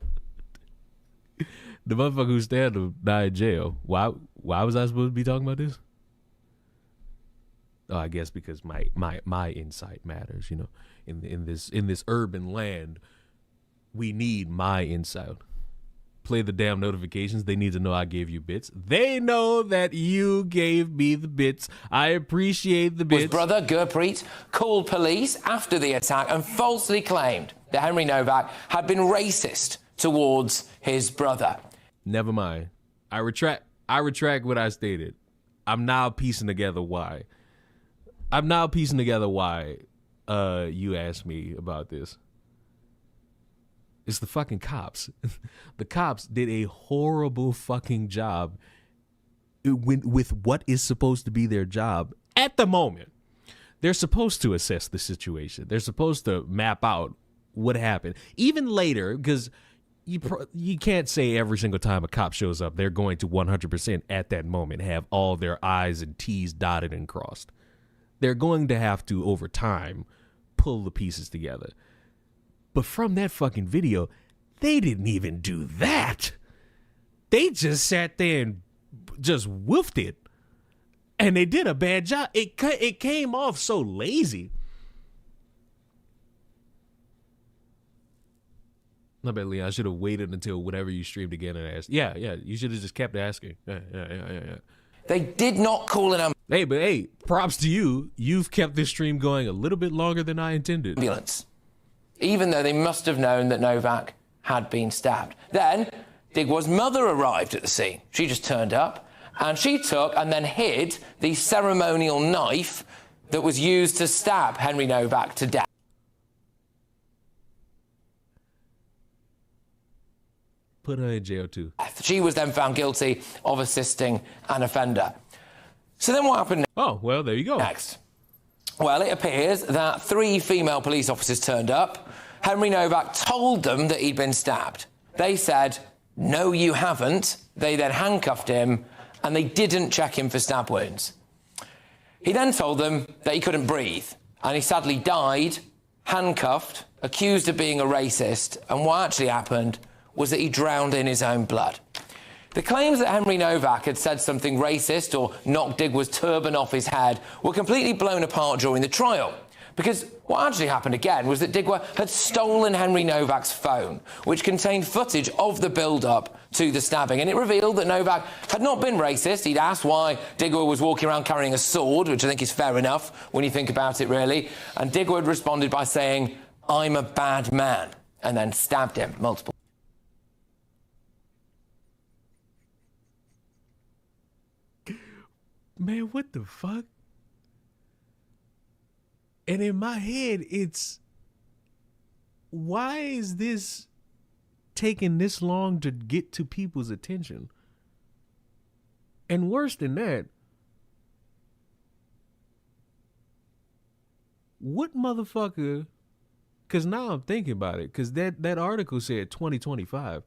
The motherfucker who stabbed him died in jail. Why was I supposed to be talking about this? I guess because my insight matters, you know. In this urban land, we need my insight. Play the damn notifications. They need to know I gave you bits. They know that you gave me the bits. I appreciate the bits. His brother, Gurpreet, called police after the attack and falsely claimed that Henry Novak had been racist towards his brother. Never mind. I retract what I stated. I'm now piecing together why. You asked me about this. It's the fucking cops. The cops did a horrible fucking job with what is supposed to be their job at the moment. They're supposed to assess the situation. They're supposed to map out what happened. Even later, because you can't say every single time a cop shows up, they're going to 100% at that moment have all their I's and T's dotted and crossed. They're going to have to, over time, pull the pieces together. But from that fucking video, they didn't even do that. They just sat there and just woofed it. And they did a bad job. It came off so lazy. I bet, Leon, I should have waited until whenever you streamed again and asked. Yeah, you should have just kept asking. Yeah. They did not call an Hey, props to you. You've kept this stream going a little bit longer than I intended. Ambulance. Even though they must have known that Novak had been stabbed. Then, Digwa's mother arrived at the scene. She just turned up, and she took and then hid the ceremonial knife that was used to stab Henry Novak to death. Put her in jail, too. She was then found guilty of assisting an offender. So then what happened? Oh, well, there you go. Next. Well, it appears that 3 female police officers turned up. Henry Novak told them that he'd been stabbed. They said, no, you haven't. They then handcuffed him, and they didn't check him for stab wounds. He then told them that he couldn't breathe, and he sadly died, handcuffed, accused of being a racist, and what actually happened was that he drowned in his own blood. The claims that Henry Novak had said something racist or knocked Digwa's turban off his head were completely blown apart during the trial. Because what actually happened again was that Digwa had stolen Henry Novak's phone, which contained footage of the build-up to the stabbing. And it revealed that Novak had not been racist. He'd asked why Digwa was walking around carrying a sword, which I think is fair enough when you think about it, really. And Digwa had responded by saying, I'm a bad man, and then stabbed him multiple. Man, what the fuck? And in my head, it's, why is this taking this long to get to people's attention? And worse than that, what motherfucker, because now I'm thinking about it, because that article said 2025.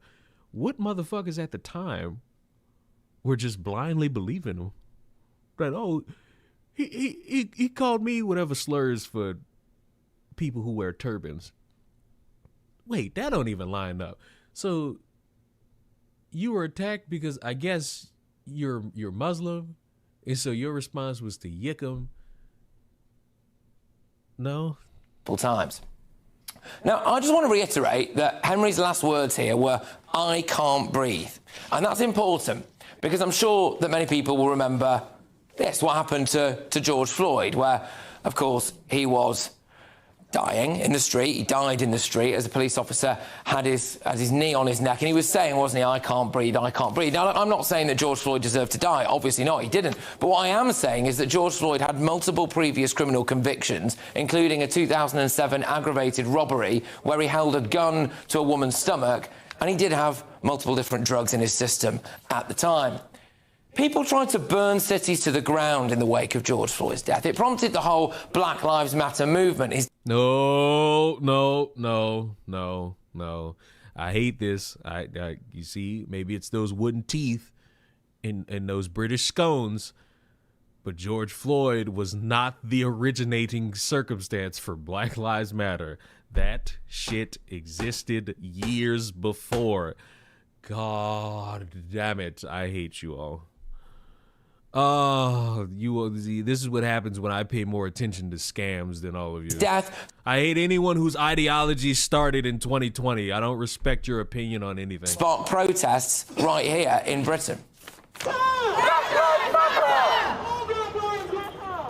What motherfuckers at the time were just blindly believing him? That, oh, he called me whatever slurs for people who wear turbans. Wait, that don't even line up. So you were attacked because I guess you're Muslim, and so your response was to yick him. No? Times. Now, I just want to reiterate that Henry's last words here were, I can't breathe. And that's important because I'm sure that many people will remember this, what happened to George Floyd, where, of course, he was dying in the street. He died in the street as a police officer had his knee on his neck, and he was saying, wasn't he, I can't breathe, I can't breathe. Now, I'm not saying that George Floyd deserved to die. Obviously not, he didn't. But what I am saying is that George Floyd had multiple previous criminal convictions, including a 2007 aggravated robbery where he held a gun to a woman's stomach, and he did have multiple different drugs in his system at the time. People tried to burn cities to the ground in the wake of George Floyd's death. It prompted the whole Black Lives Matter movement. No. I hate this. You see, maybe it's those wooden teeth in those British scones, but George Floyd was not the originating circumstance for Black Lives Matter. That shit existed years before. God damn it. I hate you all. Oh, you will see. This is what happens when I pay more attention to scams than all of you. Death. I hate anyone whose ideology started in 2020. I don't respect your opinion on anything. Spark protests right here in Britain.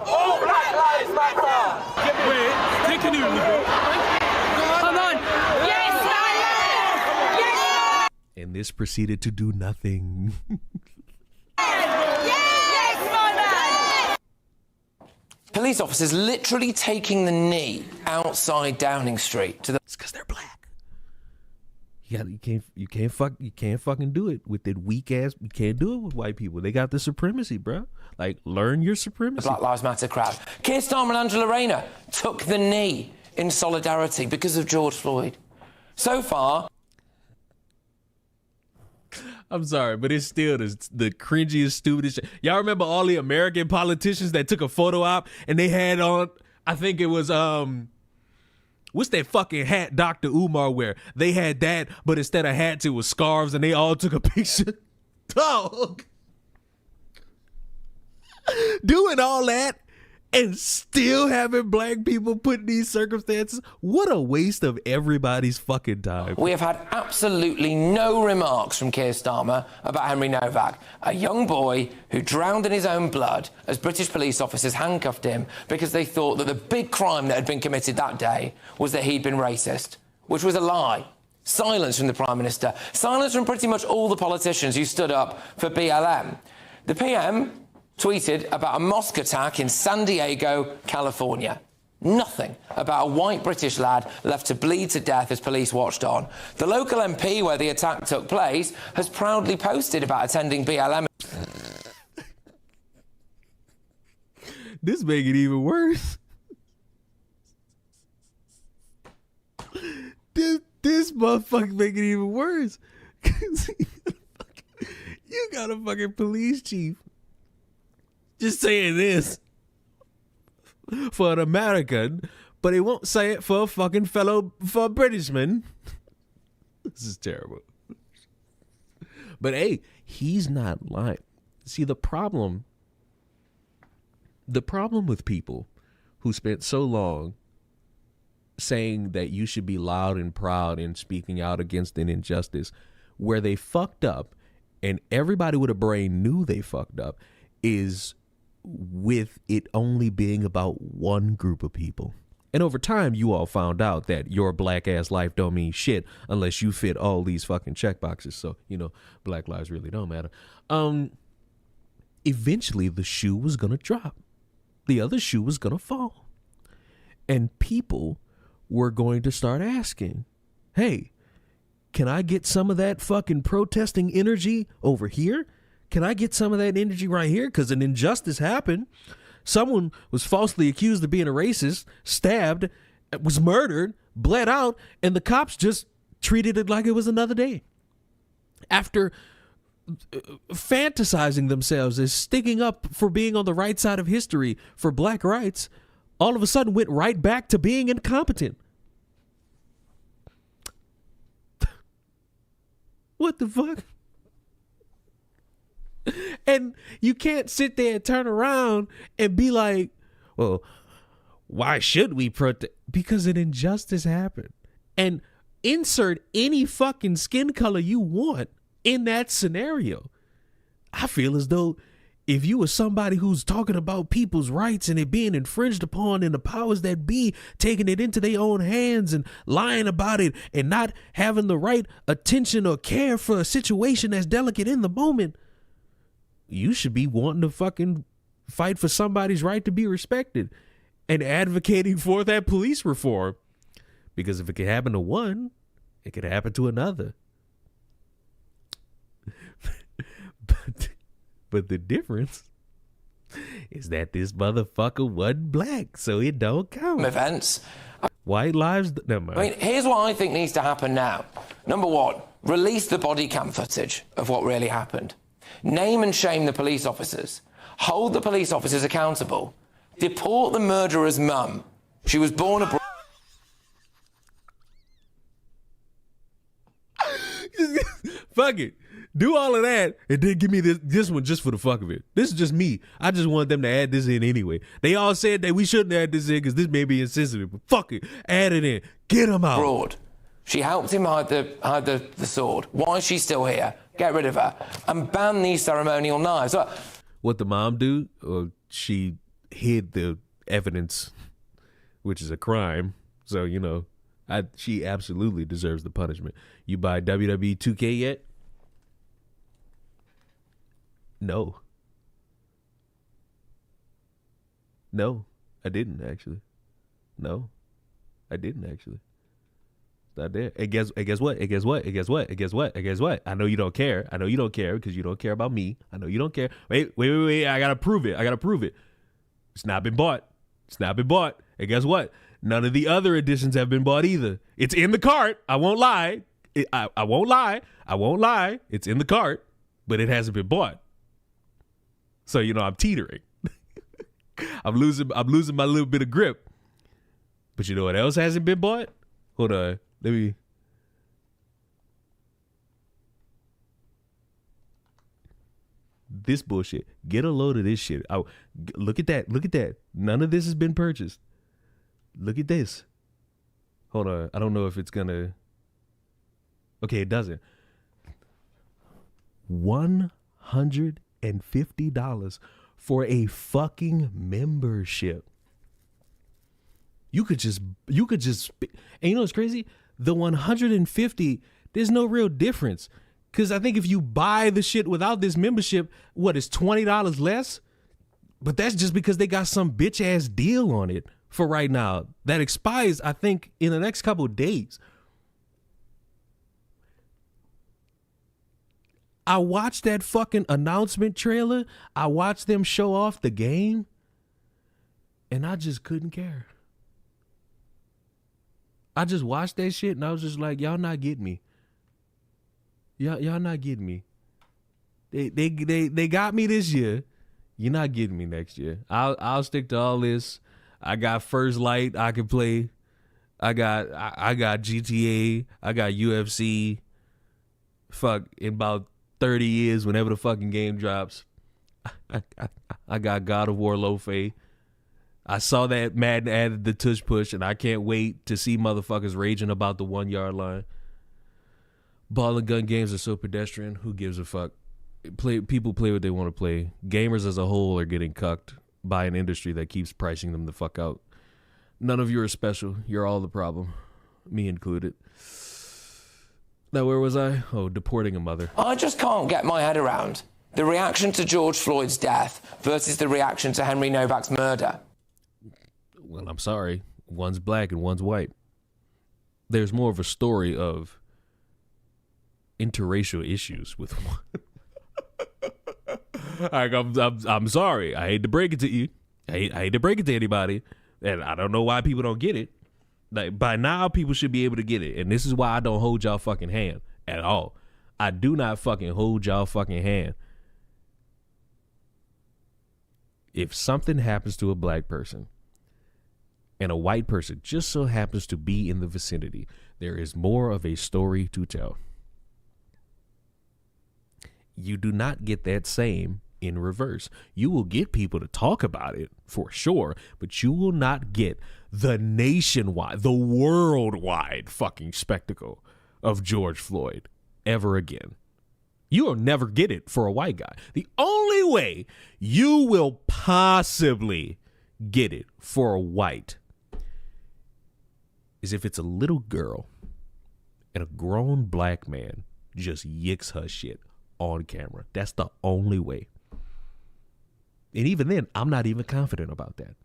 All Black Lives Matter! Wait, take a new one. Come on! Yes, my yes! And this proceeded to do nothing. Police officers literally taking the knee outside Downing Street to the. It's because they're black. You can't fucking do it with that weak ass. You can't do it with white people. They got the supremacy, bro. Like, learn your supremacy. Black Lives Matter crowd. Keir Starmer and Angela Rayner took the knee in solidarity because of George Floyd. So far. I'm sorry, but it's still the cringiest, stupidest shit. Y'all remember all the American politicians that took a photo op and they had on, I think it was, what's that fucking hat Dr. Umar wear? They had that, but instead of hats, it was scarves, and they all took a picture. Dog. Doing all that and still having black people put in these circumstances. What a waste of everybody's fucking time. We have had absolutely no remarks from Keir Starmer about Henry Novak, a young boy who drowned in his own blood as British police officers handcuffed him because they thought that the big crime that had been committed that day was that he'd been racist, which was a lie. Silence from the Prime Minister. Silence from pretty much all the politicians who stood up for BLM. The PM tweeted about a mosque attack in San Diego, California. Nothing about a white British lad left to bleed to death as police watched on. The local MP where the attack took place has proudly posted about attending BLM. This make it even worse. This motherfucker make it even worse. You got a fucking police chief just saying this for an American, but he won't say it for a fucking for a Britishman. This is terrible. But hey, he's not lying. See, the problem with people who spent so long saying that you should be loud and proud in speaking out against an injustice where they fucked up and everybody with a brain knew they fucked up is with it only being about one group of people. And over time, you all found out that your black ass life don't mean shit unless you fit all these fucking check boxes. So, black lives really don't matter. Eventually the shoe was gonna drop. The other shoe was gonna fall. And people were going to start asking, hey, can I get some of that fucking protesting energy over here? Can I get some of that energy right here? Because an injustice happened. Someone was falsely accused of being a racist, stabbed, was murdered, bled out, and the cops just treated it like it was another day. After fantasizing themselves as sticking up for being on the right side of history for black rights, all of a sudden went right back to being incompetent. What the fuck? And you can't sit there and turn around and be like, well, why should we protest? Because an injustice happened. And insert any fucking skin color you want in that scenario. I feel as though if you were somebody who's talking about people's rights and it being infringed upon and the powers that be taking it into their own hands and lying about it and not having the right attention or care for a situation that's delicate in the moment, you should be wanting to fucking fight for somebody's right to be respected and advocating for that police reform. Because if it could happen to one, it could happen to another. But the difference is that this motherfucker wasn't black, so it don't count. Events. White lives, never mind. I mean, here's what I think needs to happen now. Number one, release the body cam footage of what really happened. Name and shame the police officers. Hold the police officers accountable. Deport the murderer's mum. She was born abroad. Fuck it. Do all of that and then give me this one just for the fuck of it. This is just me. I just want them to add this in anyway. They all said that we shouldn't add this in because this may be insensitive. But fuck it. Add it in. Get him out. Broad. She helped him hide the sword. Why is she still here? Get rid of her. And ban these ceremonial knives. What the mom do? She hid the evidence, which is a crime. So, you know, she absolutely deserves the punishment. You buy WWE 2K yet? No. No, I didn't actually. No, I didn't actually. It's not there. And guess what? And guess what? And guess what? And guess what? And guess what? I know you don't care. I know you don't care because you don't care about me. I know you don't care. Wait. I gotta prove it. It's not been bought. And guess what? None of the other editions have been bought either. It's in the cart. I won't lie. I won't lie. It's in the cart, but it hasn't been bought. So, you know, I'm teetering. I'm losing my little bit of grip. But you know what else hasn't been bought? Hold on. Let me. This bullshit. Get a load of this shit. Look at that. None of this has been purchased. Look at this. Hold on. I don't know if it's gonna. Okay, it doesn't. $150 for a fucking membership. You could just, and you know what's crazy? The 150, there's no real difference. Cause I think if you buy the shit without this membership, it's $20 less? But that's just because they got some bitch ass deal on it for right now. That expires, I think, in the next couple of days. I watched that fucking announcement trailer. I watched them show off the game. And I just couldn't care. I just watched that shit and I was just like, y'all not getting me. Y'all not getting me. They got me this year. You're not getting me next year. I'll stick to all this. I got First Light I can play. I got GTA. I got UFC. Fuck, in about 30 years, whenever the fucking game drops, I got God of War Lo-Fi. I saw that Madden added the tush push, and I can't wait to see motherfuckers raging about the 1 yard line. Ball and gun games are so pedestrian. Who gives a fuck? People play what they want to play. Gamers as a whole are getting cucked by an industry that keeps pricing them the fuck out. None of you are special. You're all the problem, me included. Now, where was I? Oh, deporting a mother. I just can't get my head around the reaction to George Floyd's death versus the reaction to Henry Novak's murder. Well, I'm sorry. One's black and one's white. There's more of a story of interracial issues with one. I'm sorry. I hate to break it to you. I hate to break it to anybody. And I don't know why people don't get it. Like, by now, people should be able to get it. And this is why I don't hold y'all fucking hand at all. I do not fucking hold y'all fucking hand. If something happens to a black person and a white person just so happens to be in the vicinity, there is more of a story to tell. You do not get that same in reverse. You will get people to talk about it for sure, but you will not get the nationwide, the worldwide fucking spectacle of George Floyd ever again. You will never get it for a white guy. The only way you will possibly get it for a white is if it's a little girl and a grown black man just yicks her shit on camera. That's the only way. And even then, I'm not even confident about that.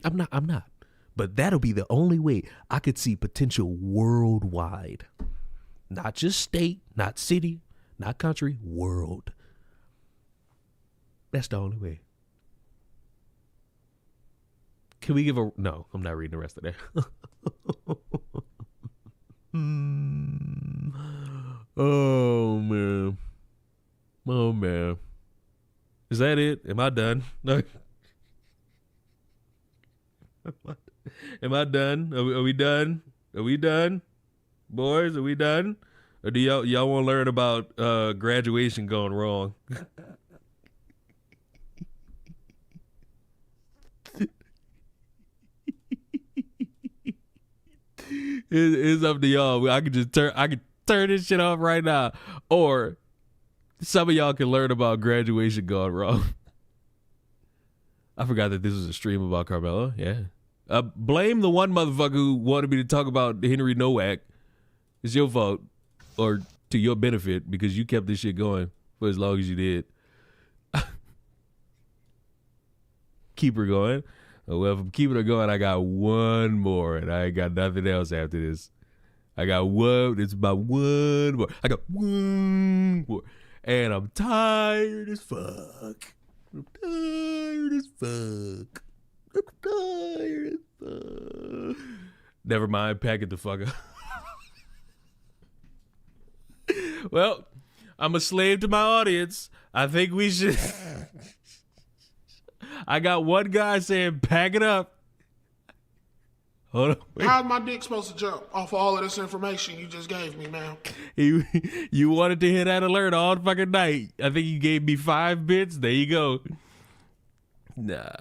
I'm not. But that'll be the only way I could see potential worldwide. Not just state, not city, not country, world. That's the only way. Can we give a... No, I'm not reading the rest of that. Oh, man. Oh, man. Is that it? Am I done? No. Am I done? Are we done? Are we done? Boys, are we done? Or do y'all want to learn about graduation going wrong? It's up to y'all. I could turn this shit off right now, or some of y'all can learn about graduation gone wrong. I forgot that this was a stream about Karmelo. Yeah. Blame the one motherfucker who wanted me to talk about Henry Nowak. It's your fault, or to your benefit, because you kept this shit going for as long as you did. Keep her going. Oh, well, if I'm keeping her going, I got one more, and I ain't got nothing else after this. I got one. It's about one more. I got one more, and I'm tired as fuck. I'm tired as fuck. I'm tired as fuck. Never mind. Pack it the fuck up. Well, I'm a slave to my audience. I think we should. I got one guy saying, pack it up. Hold on. Wait. How's my dick supposed to jump off of all of this information you just gave me, man? You wanted to hear that alert all fucking night. I think you gave me 5 bits. There you go. Nah.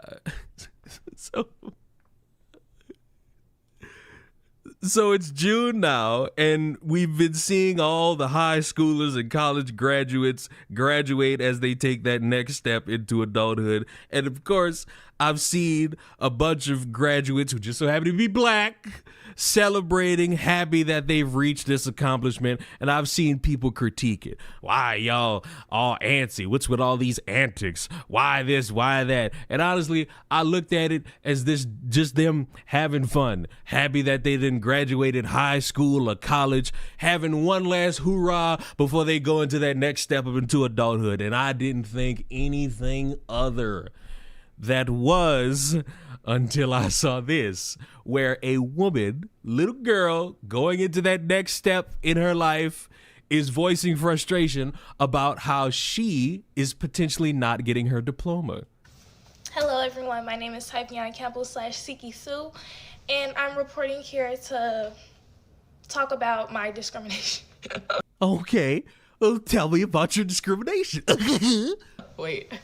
So it's June now, and we've been seeing all the high schoolers and college graduates graduate as they take that next step into adulthood. And of course, I've seen a bunch of graduates who just so happen to be black celebrating, happy that they've reached this accomplishment. And I've seen people critique it. Why y'all all antsy? What's with all these antics? Why this? Why that? And honestly, I looked at it as this just them having fun, happy that they didn't graduated high school or college, having one last hoorah before they go into that next step up into adulthood. And I didn't think anything other. That was until I saw this, where a woman, little girl, going into that next step in her life is voicing frustration about how she is potentially not getting her diploma. Hello everyone, my name is Typion Campbell / Siki Sue, and I'm reporting here to talk about my discrimination. Okay, well, tell me about your discrimination. Wait.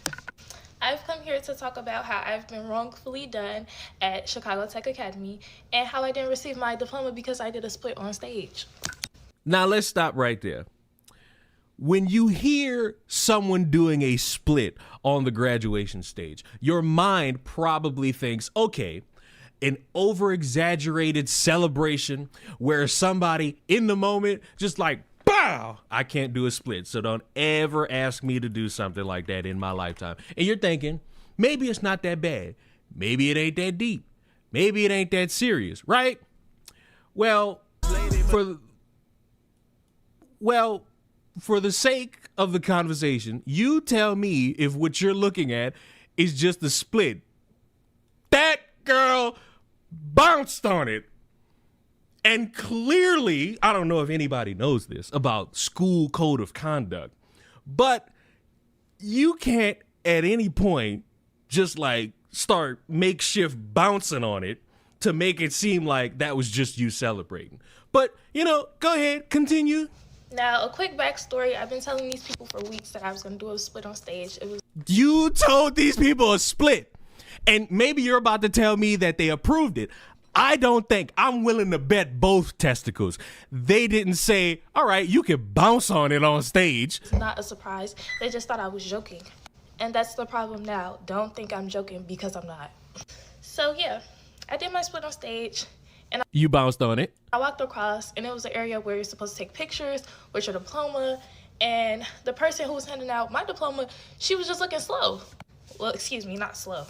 I've come here to talk about how I've been wrongfully done at Chicago Tech Academy and how I didn't receive my diploma because I did a split on stage. Now let's stop right there. When you hear someone doing a split on the graduation stage, your mind probably thinks, okay, an over-exaggerated celebration where somebody in the moment just like, bow, I can't do a split, so don't ever ask me to do something like that in my lifetime. And you're thinking, maybe it's not that bad. Maybe it ain't that deep. Maybe it ain't that serious, right? Well, for the sake of the conversation, you tell me if what you're looking at is just a split. That girl bounced on it. And clearly, I don't know if anybody knows this about school code of conduct, but you can't at any point just like start makeshift bouncing on it to make it seem like that was just you celebrating. But, you know, go ahead, continue. Now, a quick backstory. I've been telling these people for weeks that I was going to do a split on stage. You told these people a split, and maybe you're about to tell me that they approved it. I don't think. I'm willing to bet both testicles. They didn't say, all right, you can bounce on it on stage. It's not a surprise. They just thought I was joking. And that's the problem now. Don't think I'm joking because I'm not. So yeah, I did my split on stage. And you bounced on it. I walked across, and it was an area where you're supposed to take pictures with your diploma. And the person who was handing out my diploma, she was just looking slow. Well, excuse me, not slow.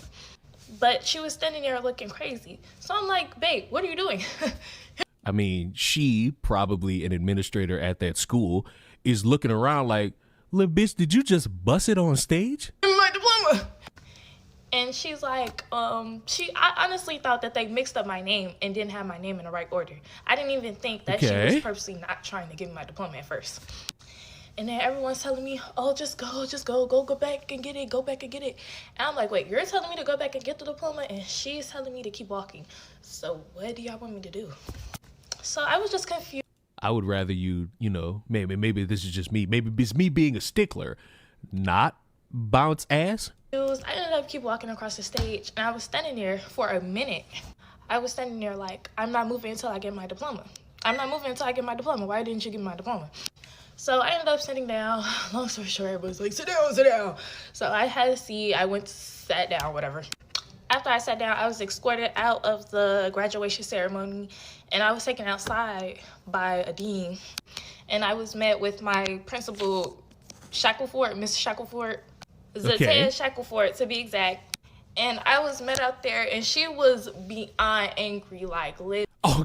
But she was standing there looking crazy. So I'm like, babe, what are you doing? I mean, she, probably an administrator at that school, is looking around like, little bitch, did you just bust it on stage? My diploma. And she's like, I honestly thought that they mixed up my name and didn't have my name in the right order. I didn't even think that she was purposely not trying to give me my diploma at first. And then everyone's telling me, oh, just go back and get it, go back and get it. And I'm like, wait, you're telling me to go back and get the diploma, and she's telling me to keep walking. So what do y'all want me to do? So I was just confused. I would rather you know, maybe this is just me. Maybe it's me being a stickler, not bounce ass. I ended up keep walking across the stage, and I was standing there for a minute. I was standing there like, I'm not moving until I get my diploma. I'm not moving until I get my diploma. Why didn't you give me my diploma? So I ended up sitting down. Long story short, everybody's like, sit down, sit down. So I had a seat. I went, sat down, whatever. After I sat down, I was escorted out of the graduation ceremony, and I was taken outside by a dean. And I was met with my principal, Shackleford, Miss Shackleford, Zatea Shackleford to be exact. And I was met out there, and she was beyond angry, like, oh,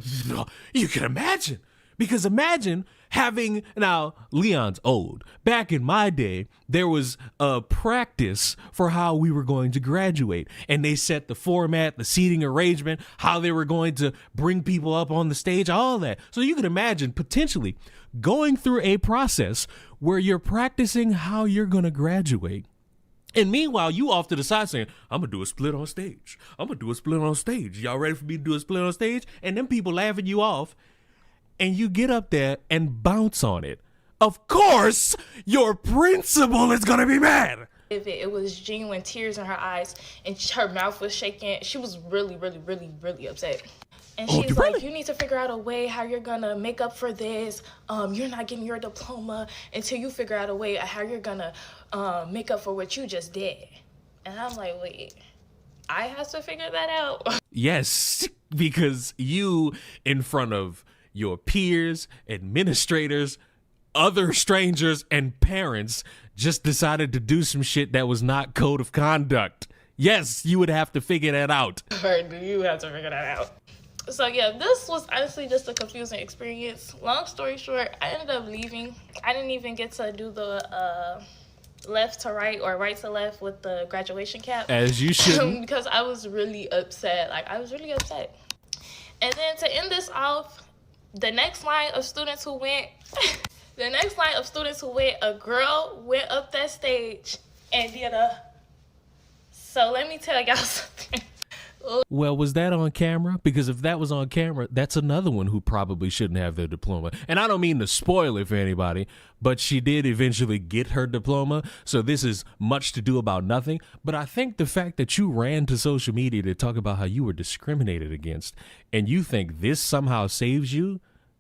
you can imagine. Because imagine having, now Leon's old. Back in my day, there was a practice for how we were going to graduate. And they set the format, the seating arrangement, how they were going to bring people up on the stage, all that. So you can imagine potentially going through a process where you're practicing how you're going to graduate. And meanwhile, you off to the side saying, I'm going to do a split on stage. I'm going to do a split on stage. Y'all ready for me to do a split on stage? And them people laughing you off. And you get up there and bounce on it. Of course, your principal is going to be mad. It was genuine tears in her eyes, and her mouth was shaking. She was really, really, really, really upset. And she's like, you need to figure out a way how you're going to make up for this. You're not getting your diploma until you figure out a way how you're going to make up for what you just did. And I'm like, wait, I have to figure that out? Yes, because you, in front of your peers, administrators, other strangers, and parents, just decided to do some shit that was not code of conduct. Yes, you would have to figure that out. Or do you have to figure that out? So yeah, this was honestly just a confusing experience. Long story short, I ended up leaving. I didn't even get to do the left to right or right to left with the graduation cap. As you should. Because I was really upset. I was really upset. And then to end this off, the next line of students who went, a girl went up that stage and did a, so let me tell y'all something. Well, was that on camera? Because if that was on camera, that's another one who probably shouldn't have their diploma. And I don't mean to spoil it for anybody, but she did eventually get her diploma. So this is much to do about nothing. But I think the fact that you ran to social media to talk about how you were discriminated against and you think this somehow saves you,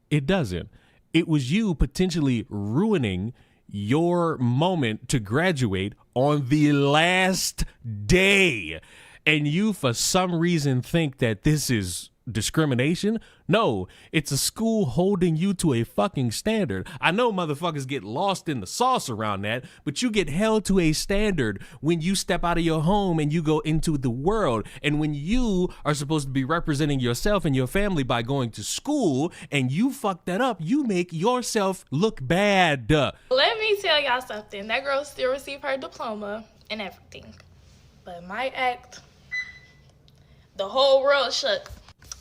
it doesn't. It was you potentially ruining your moment to graduate on the last day. And you, for some reason, think that this is discrimination? No, it's a school holding you to a fucking standard. I know motherfuckers get lost in the sauce around that, but you get held to a standard when you step out of your home and you go into the world. And when you are supposed to be representing yourself and your family by going to school and you fuck that up, you make yourself look bad. Let me tell y'all something. That girl still received her diploma and everything. But my act, the whole world shook.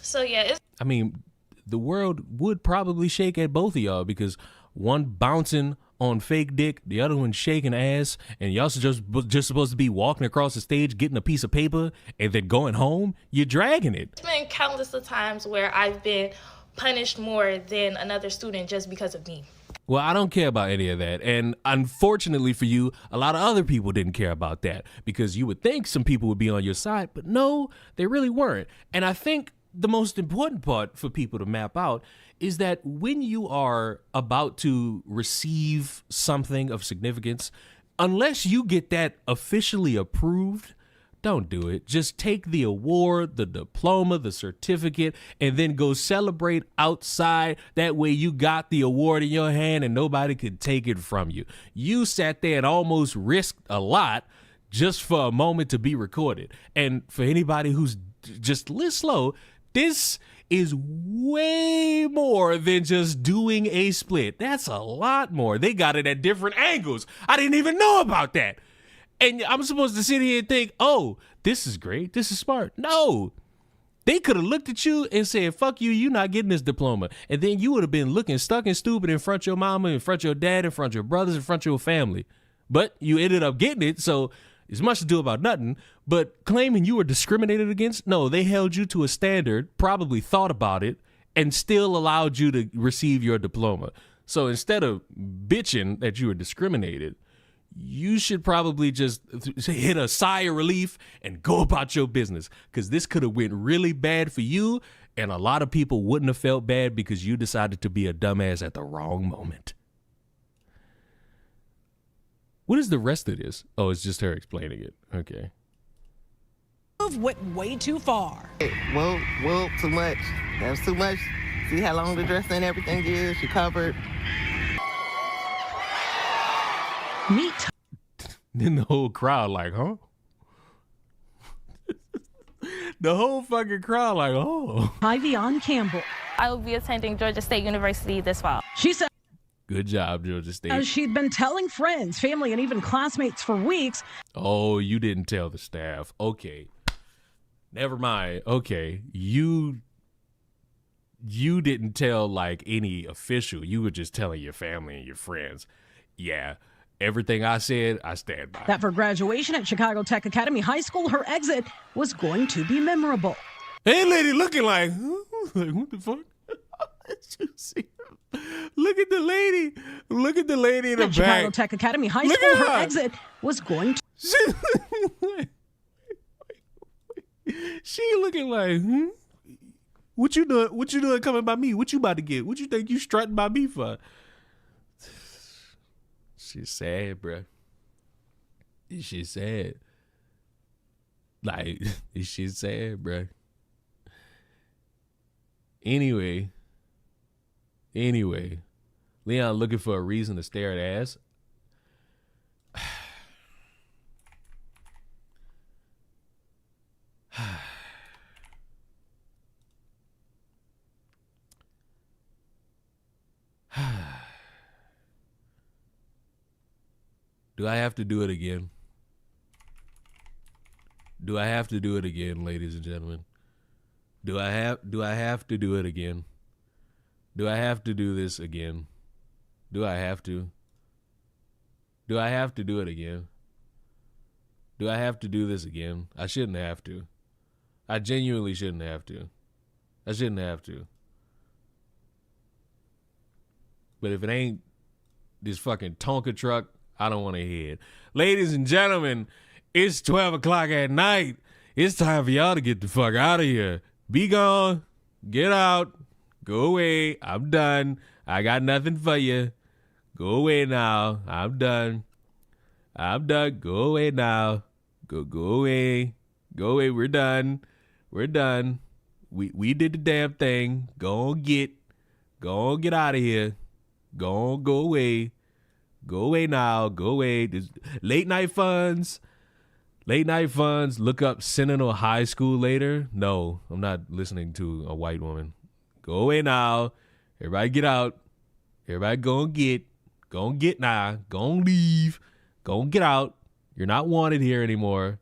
So yeah, I mean, the world would probably shake at both of y'all because one bouncing on fake dick, the other one shaking ass, and y'all just supposed to be walking across the stage, getting a piece of paper, and then going home. You're dragging it. It's been countless of times where I've been punished more than another student just because of me. Well, I don't care about any of that. And unfortunately for you, a lot of other people didn't care about that because you would think some people would be on your side, but no, they really weren't. And I think the most important part for people to map out is that when you are about to receive something of significance, unless you get that officially approved, don't do it. Just take the award, the diploma, the certificate, and then go celebrate outside. That way you got the award in your hand and nobody could take it from you. You sat there and almost risked a lot just for a moment to be recorded. And for anybody who's just a little slow, this is way more than just doing a split. That's a lot more. They got it at different angles. I didn't even know about that. And I'm supposed to sit here and think, oh, this is great. This is smart. No, they could have looked at you and said, fuck you. You're not getting this diploma. And then you would have been looking stuck and stupid in front of your mama, in front of your dad, in front of your brothers, in front of your family. But you ended up getting it. So it's much to do about nothing. But claiming you were discriminated against, no, they held you to a standard, probably thought about it, and still allowed you to receive your diploma. So instead of bitching that you were discriminated, you should probably just hit a sigh of relief and go about your business, because this could have went really bad for you, and a lot of people wouldn't have felt bad because you decided to be a dumbass at the wrong moment. What is the rest of this? Oh, it's just her explaining it. Okay. Went way too far. Well, too much. That was too much. See how long the dress and everything is? She covered. Meet. Then the whole crowd like, huh? The whole fucking crowd like, oh. Ivion Campbell. I will be attending Georgia State University this fall. She said, good job, Georgia State. as she'd been telling friends, family, and even classmates for weeks. Oh, you didn't tell the staff. Okay. Never mind. Okay. You didn't tell like any official. You were just telling your family and your friends. Yeah. Everything I said, I stand by. That for graduation at Chicago Tech Academy High School, her exit was going to be memorable. Hey, lady, looking like, like what the fuck? You see? Look at the lady. Look at the lady in the At back. Chicago Tech Academy High Look School, at her her. exit was going to. She looking like, what you doing? What you doing coming by me? What you about to get? What you think you strutting by me for? She's sad, bruh. She's sad. Like, she's sad, bruh. Anyway, Leon looking for a reason to stare at ass. Do I have to do it again? Do I have to do it again, ladies and gentlemen? Do I have to do it again? Do I have to do this again? Do I have to? Do I have to do it again? Do I have to do this again? I shouldn't have to. I genuinely shouldn't have to. I shouldn't have to. But if it ain't this fucking Tonka truck, I don't want to hear it. Ladies and gentlemen, it's 12 o'clock at night. It's time for y'all to get the fuck out of here. Be gone. Get out. Go away. I'm done. I got nothing for you. Go away now. I'm done. I'm done. Go away now. Go away. Go away. We're done. We're done. We did the damn thing. Go get out of here. Go away. Go away now. Go away. There's late night funds. Look up Seminole High School later. No, I'm not listening to a white woman. Go away now. Everybody get out. Everybody go and get now. Go and leave. Go and get out. You're not wanted here anymore.